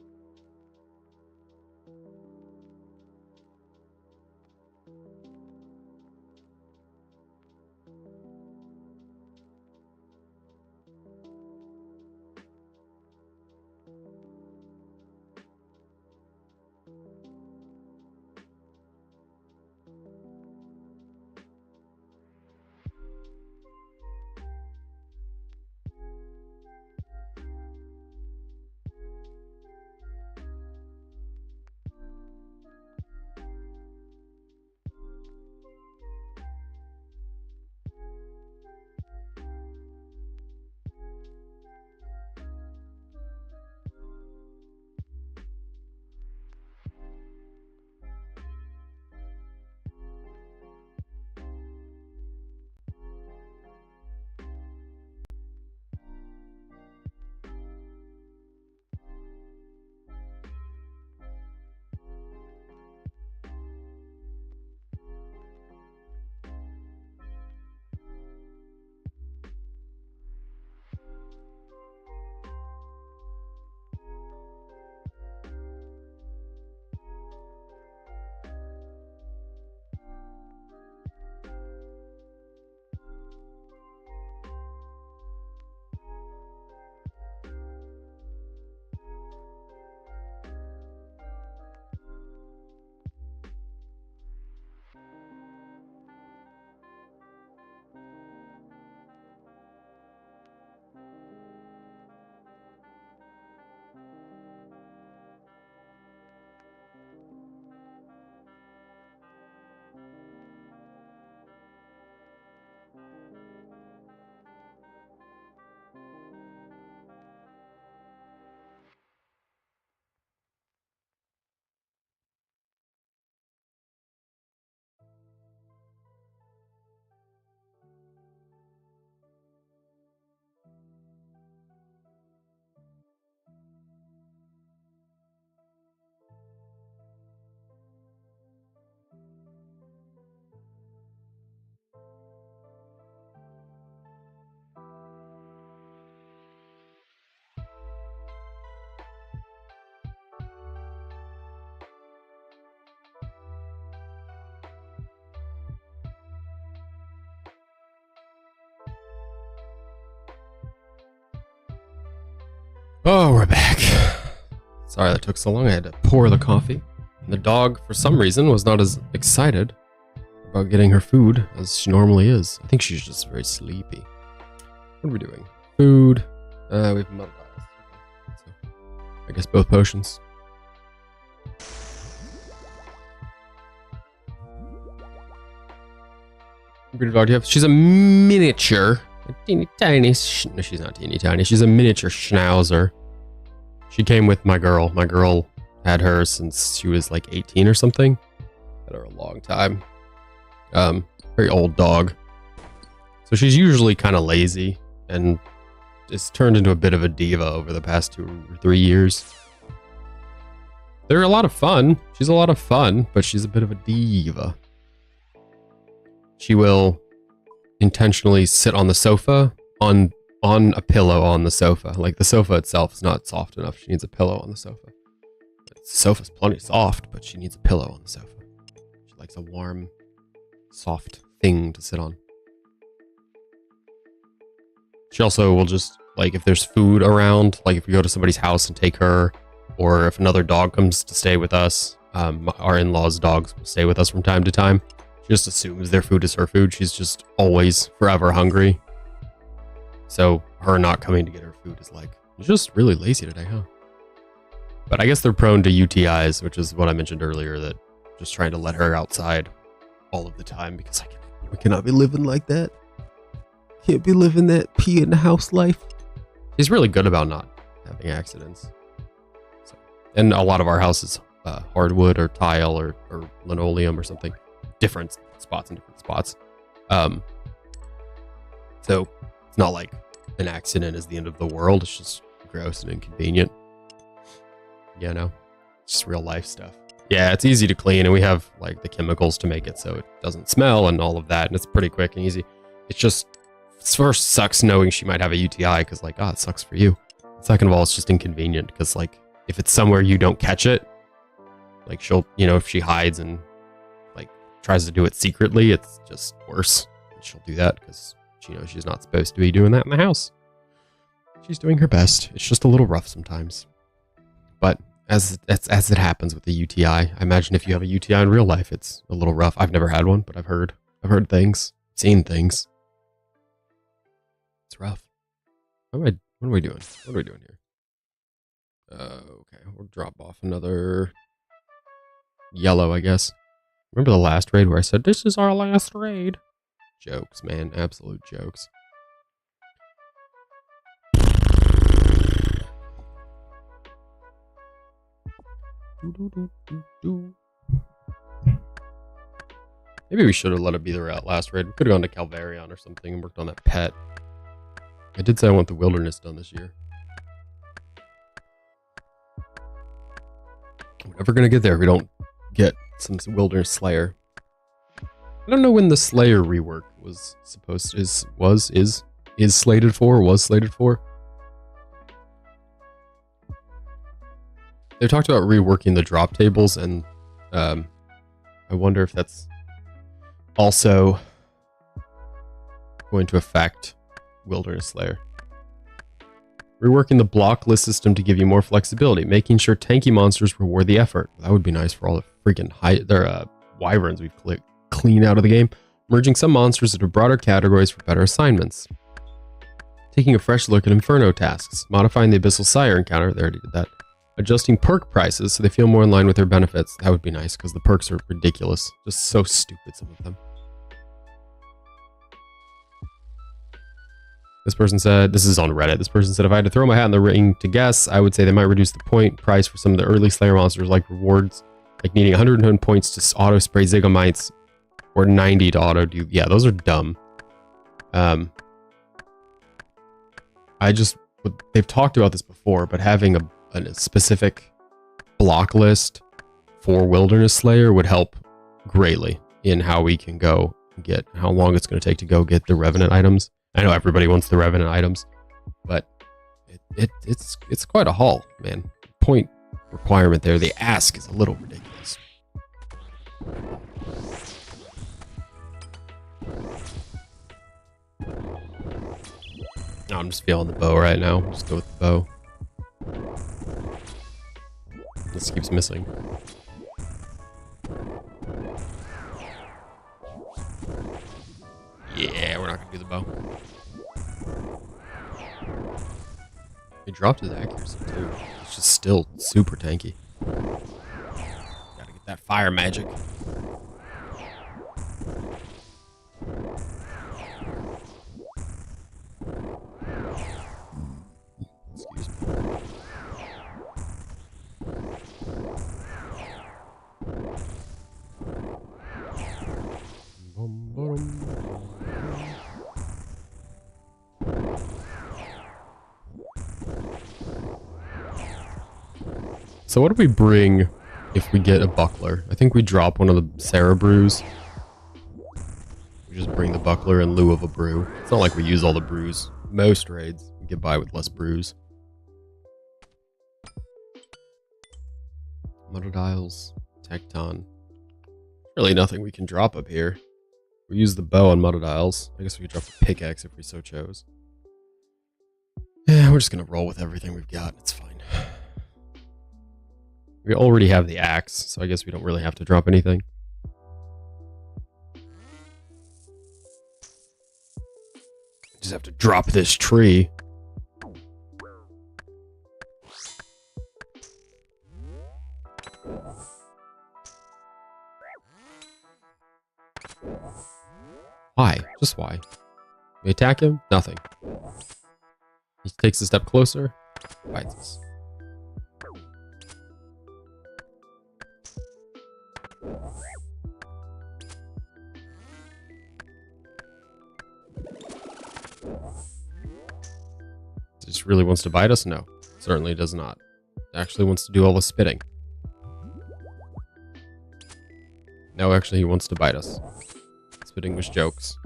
Oh, we're back. Sorry that took so long. I had to pour the coffee. And the dog, for some reason, was not as excited about getting her food as she normally is. I think she's just very sleepy. What are we doing? Food. We have metal dials. So, I guess both potions. What dog do you have? She's a miniature. A teeny tiny. No, she's not teeny tiny. She's a miniature schnauzer. She came with my girl. My girl had her since she was like 18 or something. Had her a long time. Very old dog. So she's usually kind of lazy and it's turned into a bit of a diva over the past 2 or 3 years. They're a lot of fun. She's a lot of fun, but she's a bit of a diva. She will intentionally sit on the sofa on a pillow on the sofa. Like the sofa itself is not soft enough. She needs a pillow on the sofa. The sofa's plenty soft, but she needs a pillow on the sofa. She likes a warm, soft thing to sit on. She also will just, like, if there's food around, like if we go to somebody's house and take her, or if another dog comes to stay with us, our in-laws' dogs will stay with us from time to time. She just assumes their food is her food. She's just always forever hungry. So her not coming to get her food is like, you're just really lazy today, huh? But I guess they're prone to UTIs, which is what I mentioned earlier, that just trying to let her outside all of the time because we cannot be living like that. Can't be living that pee in the house life. She's really good about not having accidents. So, and a lot of our house is hardwood or tile or linoleum or something. Different spots in different spots. So it's not like an accident is the end of the world. It's just gross and inconvenient. You know, it's just real life stuff. Yeah, it's easy to clean and we have like the chemicals to make it so it doesn't smell and all of that. And it's pretty quick and easy. It's just, first sucks knowing she might have a UTI because like, it sucks for you. Second of all, it's just inconvenient because like if it's somewhere you don't catch it, like she'll, you know, if she hides and like tries to do it secretly, it's just worse. And she'll do that because she knows she's not supposed to be doing that in the house. She's doing her best. It's just a little rough sometimes. But as it happens with the UTI, I imagine if you have a UTI in real life, it's a little rough. I've never had one, but I've heard things, seen things. It's rough. What are we doing? What are we doing here? Okay, we'll drop off another yellow, I guess. Remember the last raid where I said, this is our last raid? Jokes, man. Absolute jokes. Maybe we should have let it be the last raid. We could have gone to Calvarion or something and worked on that pet. I did say I want the wilderness done this year. We're never gonna get there if we don't get some wilderness slayer. I don't know when the slayer rework was supposed to, is slated for, or was slated for. They talked about reworking the drop tables, and I wonder if that's also going to affect Wilderness Slayer. Reworking the block list system to give you more flexibility, making sure tanky monsters reward the effort. That would be nice for all the freaking wyverns we've cleaned out of the game. Merging some monsters into broader categories for better assignments. Taking a fresh look at Inferno tasks. Modifying the Abyssal Sire encounter. They already did that. Adjusting perk prices so they feel more in line with their benefits. That would be nice because the perks are ridiculous. Just so stupid, some of them. This person said, this is on Reddit. This person said, if I had to throw my hat in the ring to guess, I would say they might reduce the point price for some of the early Slayer monsters like rewards, like needing 110 points to auto spray Zygomites or 90 to auto do. Yeah, those are dumb. They've talked about this before, but having a specific block list for Wilderness Slayer would help greatly in how we can go get, how long it's going to take to go get the Revenant items. I know everybody wants the Revenant items, but it's quite a haul, man. Point requirement there. The ask is a little ridiculous. No, I'm just feeling the bow right now. Just go with the bow. This keeps missing. Yeah, we're not gonna do the bow. He dropped his accuracy too. It's just still super tanky. Gotta get that fire magic. Excuse me. So what do we bring if we get a buckler? I think we drop one of the Sarah brews. We just bring the buckler in lieu of a brew. It's not like we use all the brews. Most raids, we get by with less brews. Muddiles, Tecton. Really nothing we can drop up here. We use the bow on Muddiles. I guess we could drop a pickaxe if we so chose. Yeah, we're just gonna roll with everything we've got. It's fine. We already have the axe, so I guess we don't really have to drop anything. Just have to drop this tree. Why? Just why? We attack him? Nothing. He takes a step closer, bites us. Just really wants to bite us? No, certainly does not. Actually wants to do all the spitting. No, actually he wants to bite us. Spitting was jokes.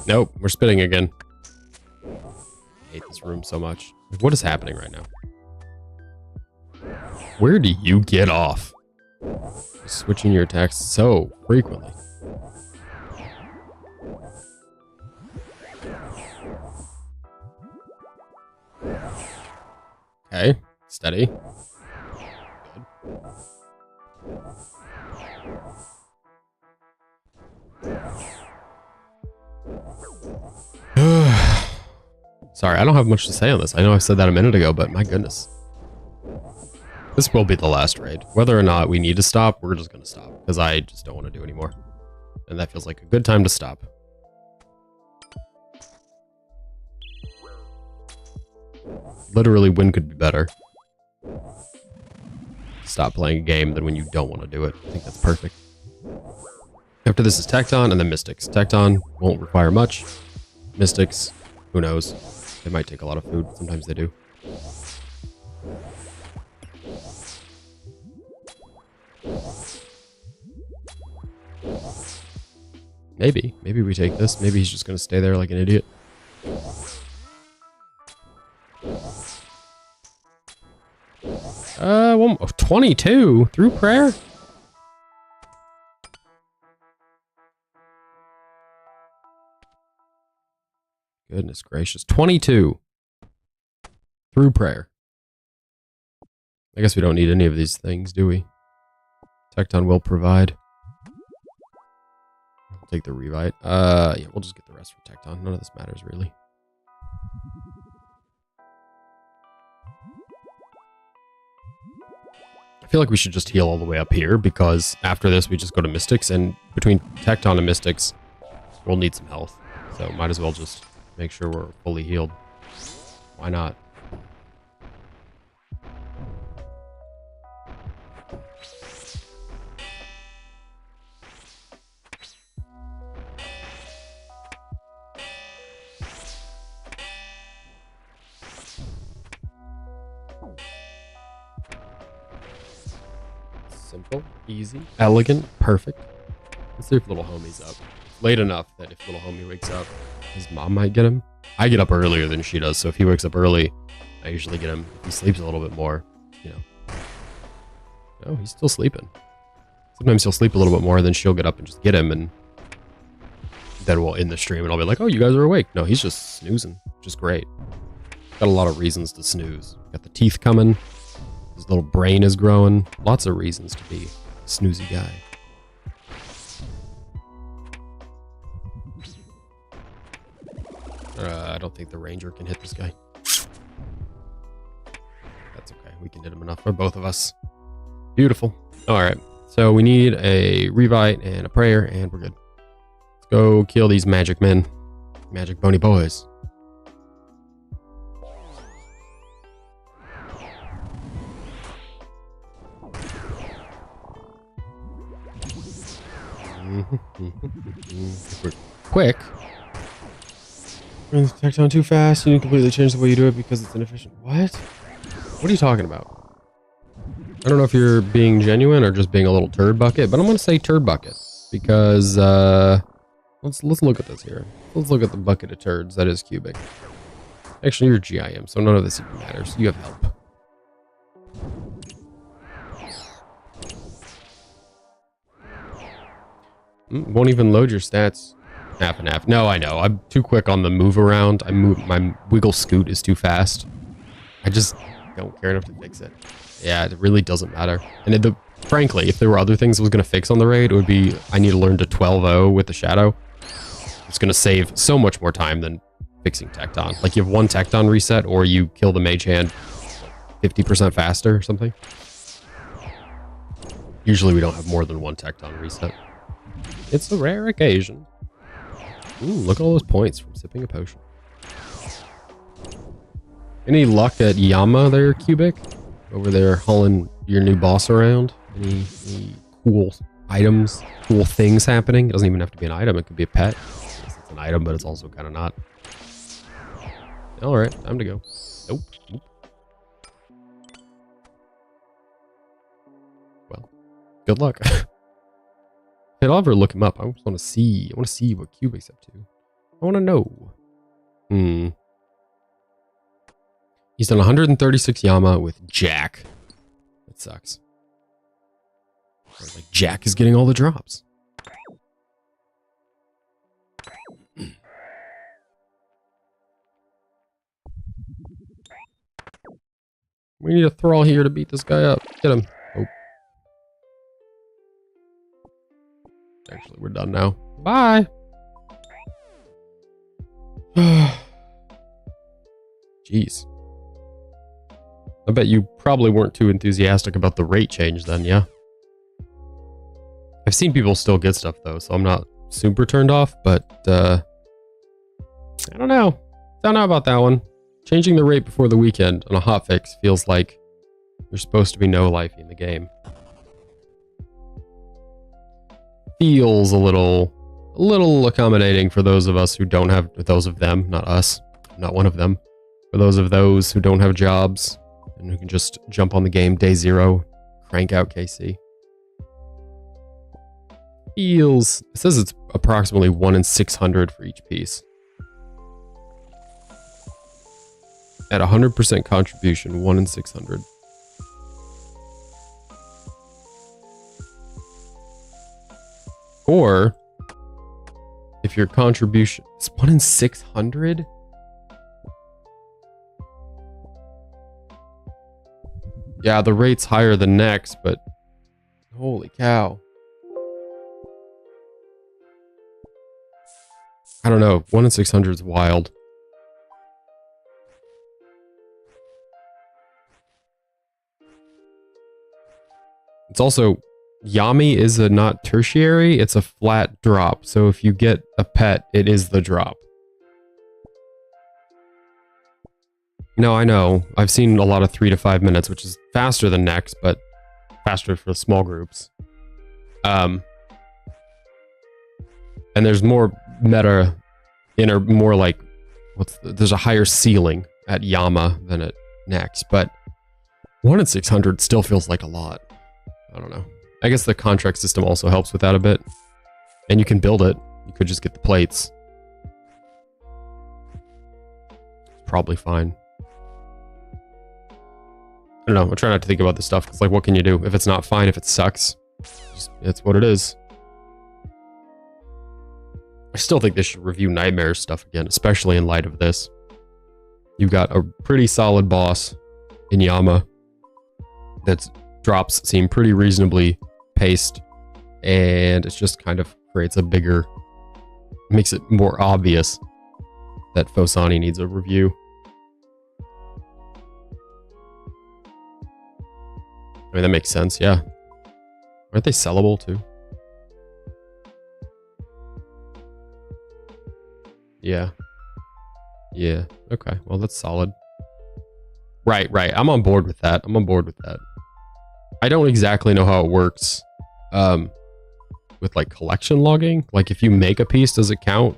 Nope, we're spitting again. I hate this room so much. What is happening right now? Where do you get off? Switching your attacks so frequently. Okay, steady. Sorry, I don't have much to say on this. I know I said that a minute ago, but my goodness. This will be the last raid. Whether or not we need to stop, we're just going to stop. Because I just don't want to do anymore. And that feels like a good time to stop. Literally, when could be better. Stop playing a game than when you don't want to do it. I think that's perfect. After this is Tecton and then Mystics. Tecton won't require much. Mystics, who knows? They might take a lot of food. Sometimes they do. Maybe. Maybe we take this. Maybe he's just going to stay there like an idiot. Well, 22 through prayer? Goodness gracious. 22 through prayer. I guess we don't need any of these things, do we? Tecton will provide. I'll take the Revite. Yeah, we'll just get the rest from Tecton. None of this matters, really. I feel like we should just heal all the way up here, because after this we just go to Mystics, and between Tecton and Mystics, we'll need some health. So might as well just make sure we're fully healed. Why not? Simple, easy, elegant, perfect. Let's see if little homie's up. Late enough that if little homie wakes up, his mom might get him. I get up earlier than she does, so if he wakes up early, I usually get him. If he sleeps a little bit more, you know. No, he's still sleeping. Sometimes he'll sleep a little bit more, then she'll get up and just get him, and then we'll end the stream and I'll be like, oh, you guys are awake. No, he's just snoozing, which is great. Got a lot of reasons to snooze. Got the teeth coming. His little brain is growing. Lots of reasons to be a snoozy guy. I don't think the ranger can hit this guy. That's okay. We can hit him enough for both of us. Beautiful. All right. So we need a revive and a prayer, and we're good. Let's go kill these magic men. Magic bony boys. Quick. Tech down too fast. You need to completely change the way you do it because it's inefficient. What? What are you talking about? I don't know if you're being genuine or just being a little turd bucket, but I'm going to say turd bucket because let's look at this here. Let's look at the bucket of turds. That is cubic. Actually, you're GIM, so none of this even matters. You have help. Won't even load your stats. Half and half. No, I know. I'm too quick on the move around. My wiggle scoot is too fast. I just don't care enough to fix it. Yeah, it really doesn't matter. And frankly, if there were other things I was going to fix on the raid, it would be I need to learn to 12-0 with the shadow. It's going to save so much more time than fixing Tecton. Like you have one Tecton reset or you kill the mage hand 50% faster or something. Usually we don't have more than one Tecton reset. It's a rare occasion. Ooh, look at all those points from sipping a potion. Any luck at Yama there, Cubic? Over there hauling your new boss around? Any cool items, cool things happening? It doesn't even have to be an item, it could be a pet. It's an item, but it's also kind of not. Alright, time to go. Nope. Well, good luck. If I'll ever look him up, I just want to see. I want to see what Cubic's up to. I want to know. He's done 136 Yama with Jack. That sucks. Like Jack is getting all the drops. We need a thrall here to beat this guy up. Get him. Oh. Actually, we're done now. Bye. Jeez. I bet you probably weren't too enthusiastic about the rate change then, yeah? I've seen people still get stuff though, so I'm not super turned off, but I don't know. Don't know about that one. Changing the rate before the weekend on a hotfix feels like you're supposed to be no-lifing the game. Feels a little accommodating for those of us who don't have, those of them, not us, not one of them, for those who don't have jobs and who can just jump on the game day zero, crank out KC. Feels, it says it's approximately 1 in 600 for each piece. At 100% contribution, 1 in 600. Or, if your contribution is 1 in 600? Yeah, the rate's higher than next, but holy cow. I don't know, 1 in 600 is wild. It's also, Yami is a not tertiary, it's a flat drop. So if you get a pet, it is the drop. No, I know. I've seen a lot of 3 to 5 minutes, which is faster than next, but faster for small groups. And there's more meta, more like, there's a higher ceiling at Yama than at next, but 1 in 600 still feels like a lot. I don't know. I guess the contract system also helps with that a bit. And you can build it. You could just get the plates. It's probably fine. I don't know. I try not to think about this stuff. It's like, what can you do? If it's not fine, if it sucks, it's what it is. I still think they should review Nightmare's stuff again, especially in light of this. You've got a pretty solid boss in Yama that drops seem pretty reasonably paced, and it just kind of creates a bigger, makes it more obvious that Phosani needs a review. I mean, that makes sense, yeah. Aren't they sellable too? Yeah. Yeah, okay, well that's solid. Right, I'm on board with that. I don't exactly know how it works with like collection logging. Like if you make a piece, does it count?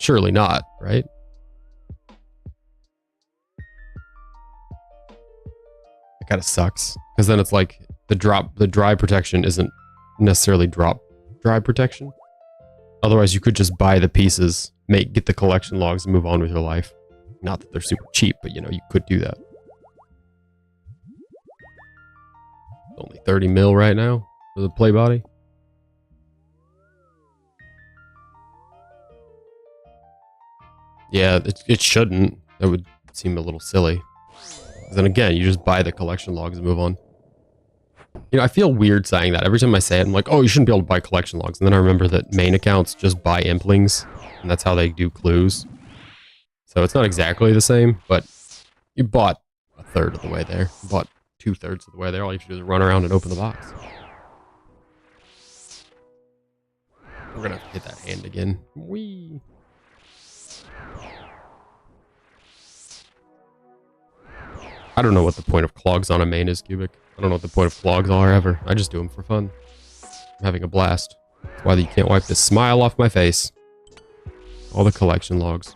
Surely not, right? It kind of sucks because then it's like the dry protection isn't necessarily dry protection. Otherwise, you could just buy the pieces, get the collection logs, and move on with your life. Not that they're super cheap, but you know, you could do that. Only 30 mil right now for the play body. Yeah, it shouldn't. That would seem a little silly. Then again, you just buy the collection logs and move on. You know, I feel weird saying that. Every time I say it, I'm like, oh, you shouldn't be able to buy collection logs. And then I remember that main accounts just buy implings, and that's how they do clues. So it's not exactly the same, but you bought a third of the way there. You bought 2/3 of the way there. All you have to do is run around and open the box. We're gonna have to hit that hand again. Whee! I don't know what the point of clogs on a main is, Cubic. I don't know what the point of clogs are ever. I just do them for fun. I'm having a blast. That's why you can't wipe this smile off my face. All the collection logs.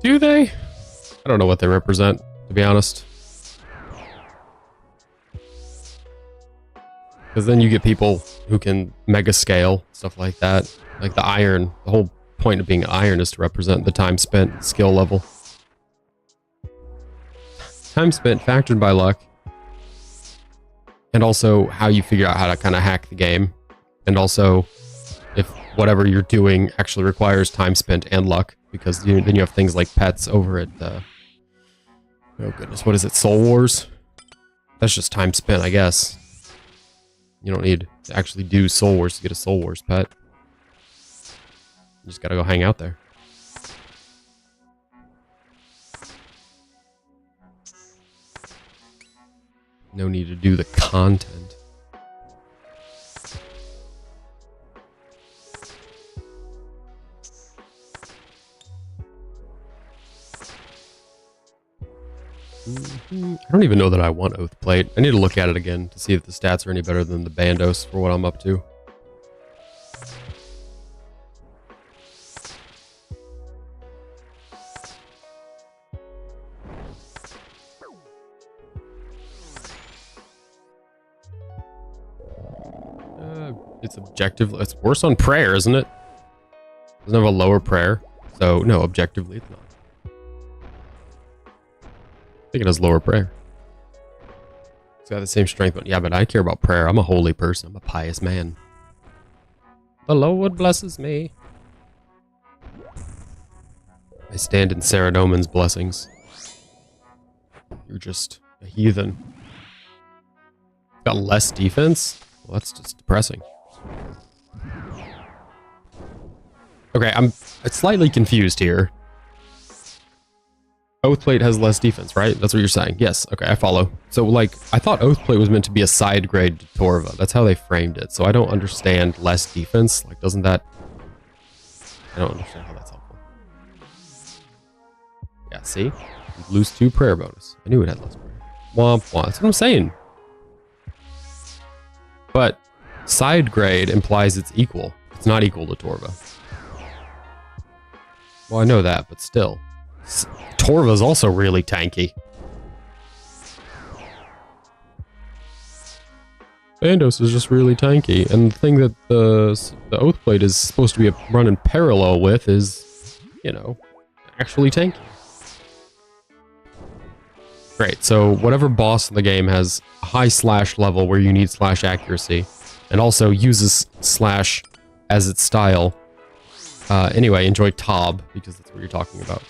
Do they? I don't know what they represent, to be honest. Because then you get people who can mega scale, stuff like that. Like the iron. The whole point of being iron is to represent the time spent, skill level. Time spent factored by luck. And also how you figure out how to kind of hack the game. And also if whatever you're doing actually requires time spent and luck. Because then you have things like pets over at, oh goodness, what is it, Soul Wars? That's just time spent, I guess. You don't need to actually do Soul Wars to get a Soul Wars pet. You just gotta go hang out there. No need to do the content. I don't even know that I want Oath Plate. I need to look at it again to see if the stats are any better than the Bandos for what I'm up to. It's objective. It's worse on prayer, isn't it? Doesn't have a lower prayer. So, no, objectively it's not. I think it has lower prayer. It's got the same strength, but yeah, but I care about prayer. I'm a holy person. I'm a pious man. The Lord blesses me. I stand in Saradomin's blessings. You're just a heathen. Got less defense? Well, that's just depressing. Okay, I'm slightly confused here. Oathplate has less defense, right? That's what you're saying. Yes, okay, I follow. So, like, I thought Oathplate was meant to be a side grade to Torva. That's how they framed it. So I don't understand less defense. Like, doesn't that... I don't understand how that's helpful. Yeah, see? You lose 2 prayer bonus. I knew it had less prayer. Womp womp. That's what I'm saying. But side grade implies it's equal. It's not equal to Torva. Well, I know that, but still. Torva's also really tanky. Bandos is just really tanky, and the thing that the Oathplate is supposed to be run in parallel with is, you know, actually tanky. Great. So whatever boss in the game has a high slash level where you need slash accuracy, and also uses slash as its style. Anyway, enjoy Tob, because that's what you're talking about.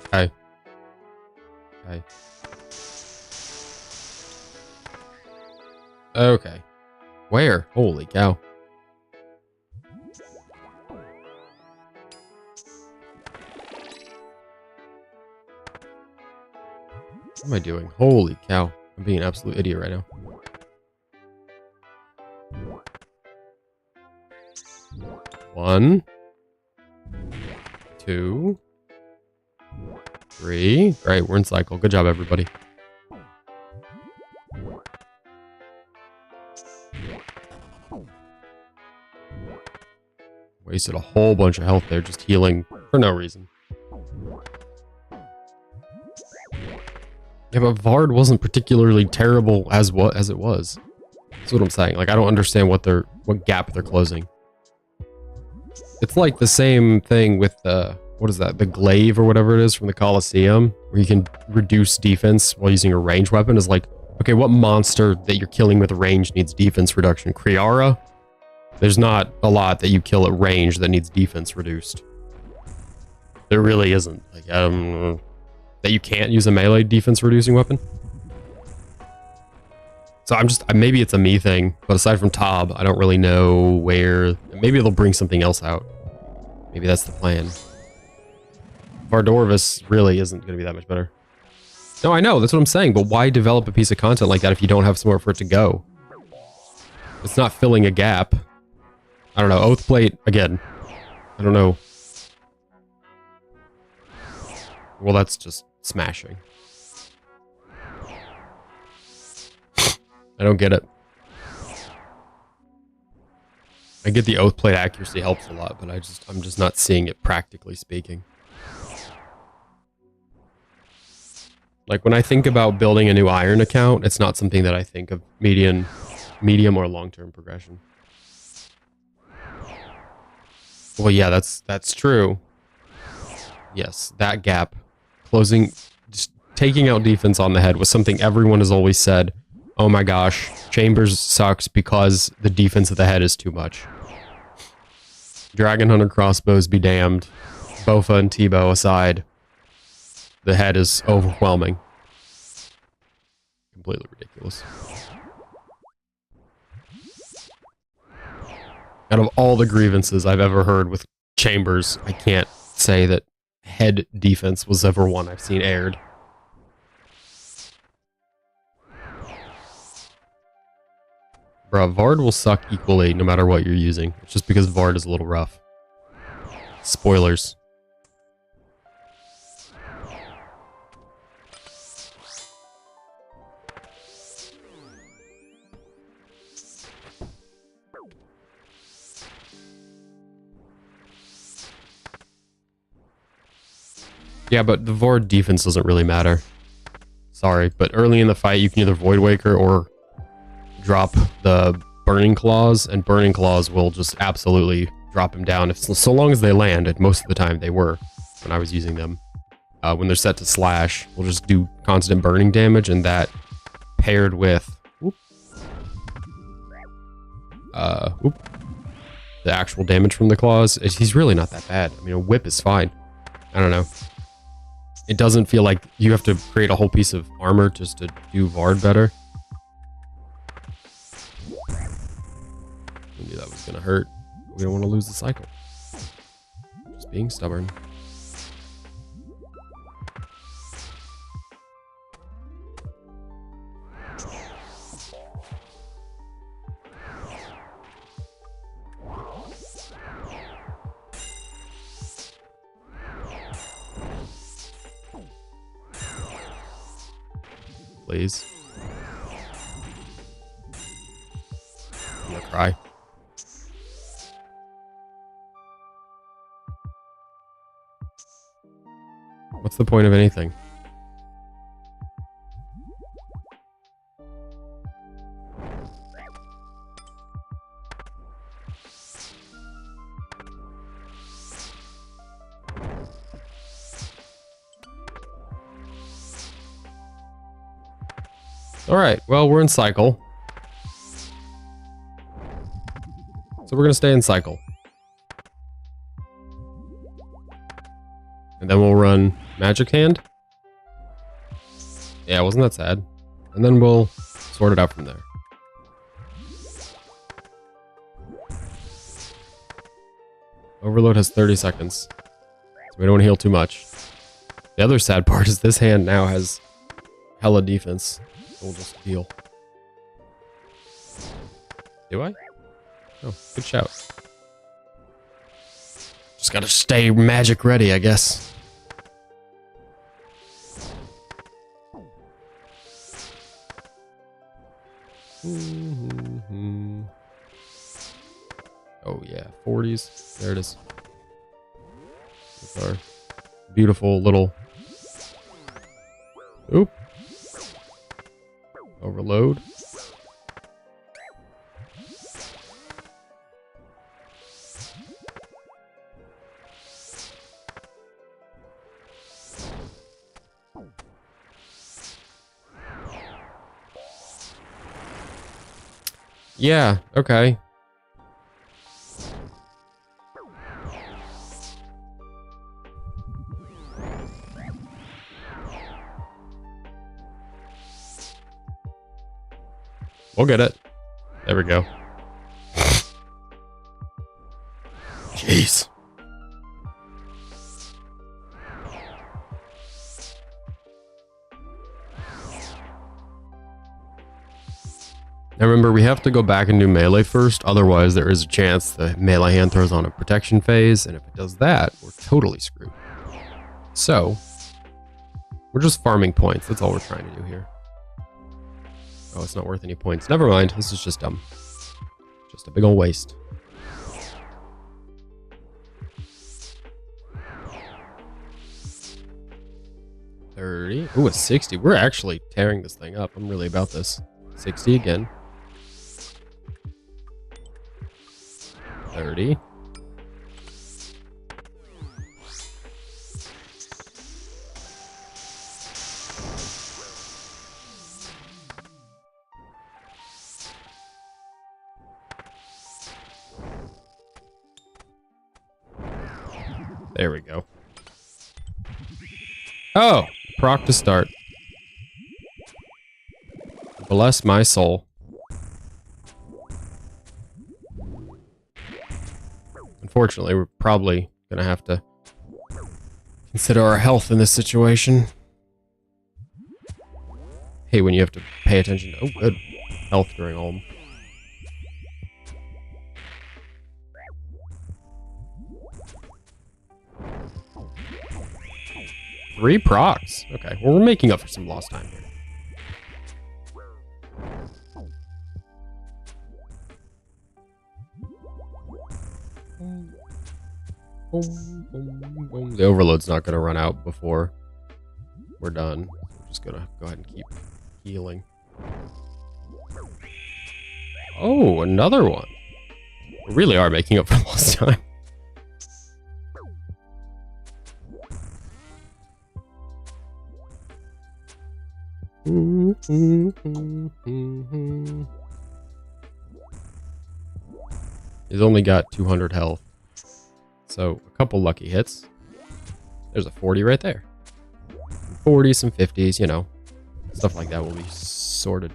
Okay. Okay. Okay. Where? Holy cow. What am I doing? Holy cow. I'm being an absolute idiot right now. One. Two. Three. Great, we're in cycle. Good job, everybody. Wasted a whole bunch of health there just healing for no reason. Yeah, but Vard wasn't particularly terrible as it was. That's what I'm saying. Like, I don't understand what gap they're closing. It's like the same thing with the, what is that? The glaive or whatever it is from the Colosseum, where you can reduce defense while using a ranged weapon. Is like, okay, what monster that you're killing with range needs defense reduction? Kriara? There's not a lot that you kill at range that needs defense reduced. There really isn't. Like, that you can't use a melee defense reducing weapon. So maybe it's a me thing, but aside from Tob, I don't really know where. Maybe they'll bring something else out. Maybe that's the plan. Vardorvis really isn't going to be that much better. No, I know, that's what I'm saying, but why develop a piece of content like that if you don't have somewhere for it to go? It's not filling a gap. I don't know, Oathplate, again, I don't know. Well, that's just smashing. I don't get it. I get the Oathplate accuracy helps a lot, but I'm just not seeing it practically speaking. Like, when I think about building a new Iron account, it's not something that I think of medium or long-term progression. Well, yeah, that's true. Yes, that gap. Closing, just taking out defense on the head was something everyone has always said. Oh my gosh, Chambers sucks because the defense of the head is too much. Dragon Hunter crossbows be damned. Bofa and T-bow aside. The head is overwhelming. Completely ridiculous. Out of all the grievances I've ever heard with Chambers, I can't say that head defense was ever one I've seen aired. Bruh, Vard will suck equally no matter what you're using. It's just because Vard is a little rough. Spoilers. Yeah, but the Vard defense doesn't really matter. Sorry, but early in the fight you can either Void Waker or drop the Burning Claws, and Burning Claws will just absolutely drop him down. So long as they land, and most of the time they were when I was using them. When they're set to slash, we'll just do constant burning damage, and that paired with the actual damage from the claws, he's really not that bad. I mean, a whip is fine. I don't know. It doesn't feel like you have to create a whole piece of armor just to do Vard better. I knew that was gonna hurt. We don't want to lose the cycle. Just being stubborn. Please. I'm gonna cry. What's the point of anything? All right, well, we're in cycle. So we're going to stay in cycle. And then we'll run Magic Hand. Yeah, wasn't that sad? And then we'll sort it out from there. Overload has 30 seconds. So we don't want to heal too much. The other sad part is this hand now has hella defense. We'll just heal. Do I? Oh, good shout. Just gotta stay magic ready, I guess. Oh yeah, 40s. There it is. With our beautiful little... Oop. Overload. Yeah, okay. We'll get it. There we go. Jeez. Now remember, we have to go back and do melee first, otherwise there is a chance the melee hand throws on a protection phase, and if it does that, we're totally screwed. So, we're just farming points, that's all we're trying to do here. Oh, it's not worth any points. Never mind, this is just dumb. Just a big ol' waste. $30. Ooh, a 60. We're actually tearing this thing up. I'm really about this. 60 again. 30. There we go. Oh, proc to start. Bless my soul. Unfortunately, we're probably gonna have to consider our health in this situation. Hey, when you have to pay attention to... Oh, good. Health during Ulm. Three procs. Okay, well, we're making up for some lost time here. The overload's not going to run out before we're done. I'm just going to go ahead and keep healing. Oh, another one. We really are making up for lost time. He's only got 200 health. So, a couple lucky hits. There's a 40 right there. 40s, some 50s, you know. Stuff like that will be sorted.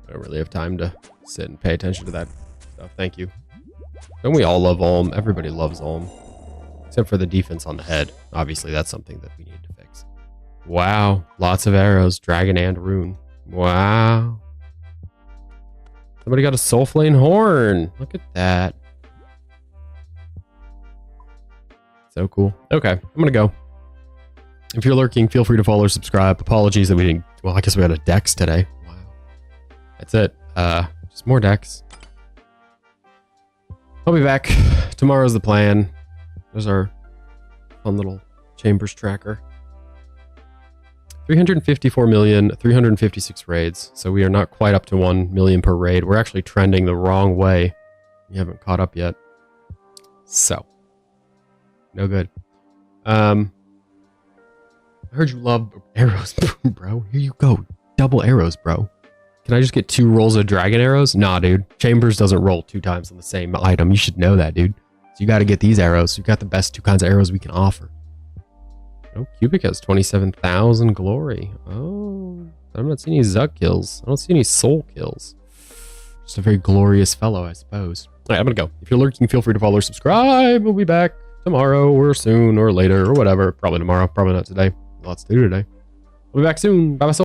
I don't really have time to sit and pay attention to that stuff. Thank you. Don't we all love Ulm? Everybody loves Ulm. Except for the defense on the head. Obviously, that's something that we need to fix. Wow. Lots of arrows. Dragon and rune. Wow. Somebody got a Soulflame horn. Look at that. So cool. Okay, I'm going to go. If you're lurking, feel free to follow or subscribe. Apologies that we didn't... Well, I guess we had a Dex today. Wow. That's it. Just more decks. I'll be back. Tomorrow's the plan. There's our fun little Chambers tracker. 354 million, 356 raids. So we are not quite up to 1 million per raid. We're actually trending the wrong way. You haven't caught up yet. So, no good. I heard you love arrows, bro. Here you go. Double arrows, bro. Can I just get 2 rolls of dragon arrows? Nah, dude. Chambers doesn't roll 2 times on the same item. You should know that, dude. So you got to get these arrows. You got the best 2 kinds of arrows we can offer. Oh, Cubic has 27,000 glory. Oh, I'm not seeing any Zug kills. I don't see any soul kills. Just a very glorious fellow, I suppose. All right, I'm going to go. If you're lurking, feel free to follow or subscribe. We'll be back tomorrow or soon or later or whatever. Probably tomorrow. Probably not today. Lots to do today. We'll be back soon. Bye-bye.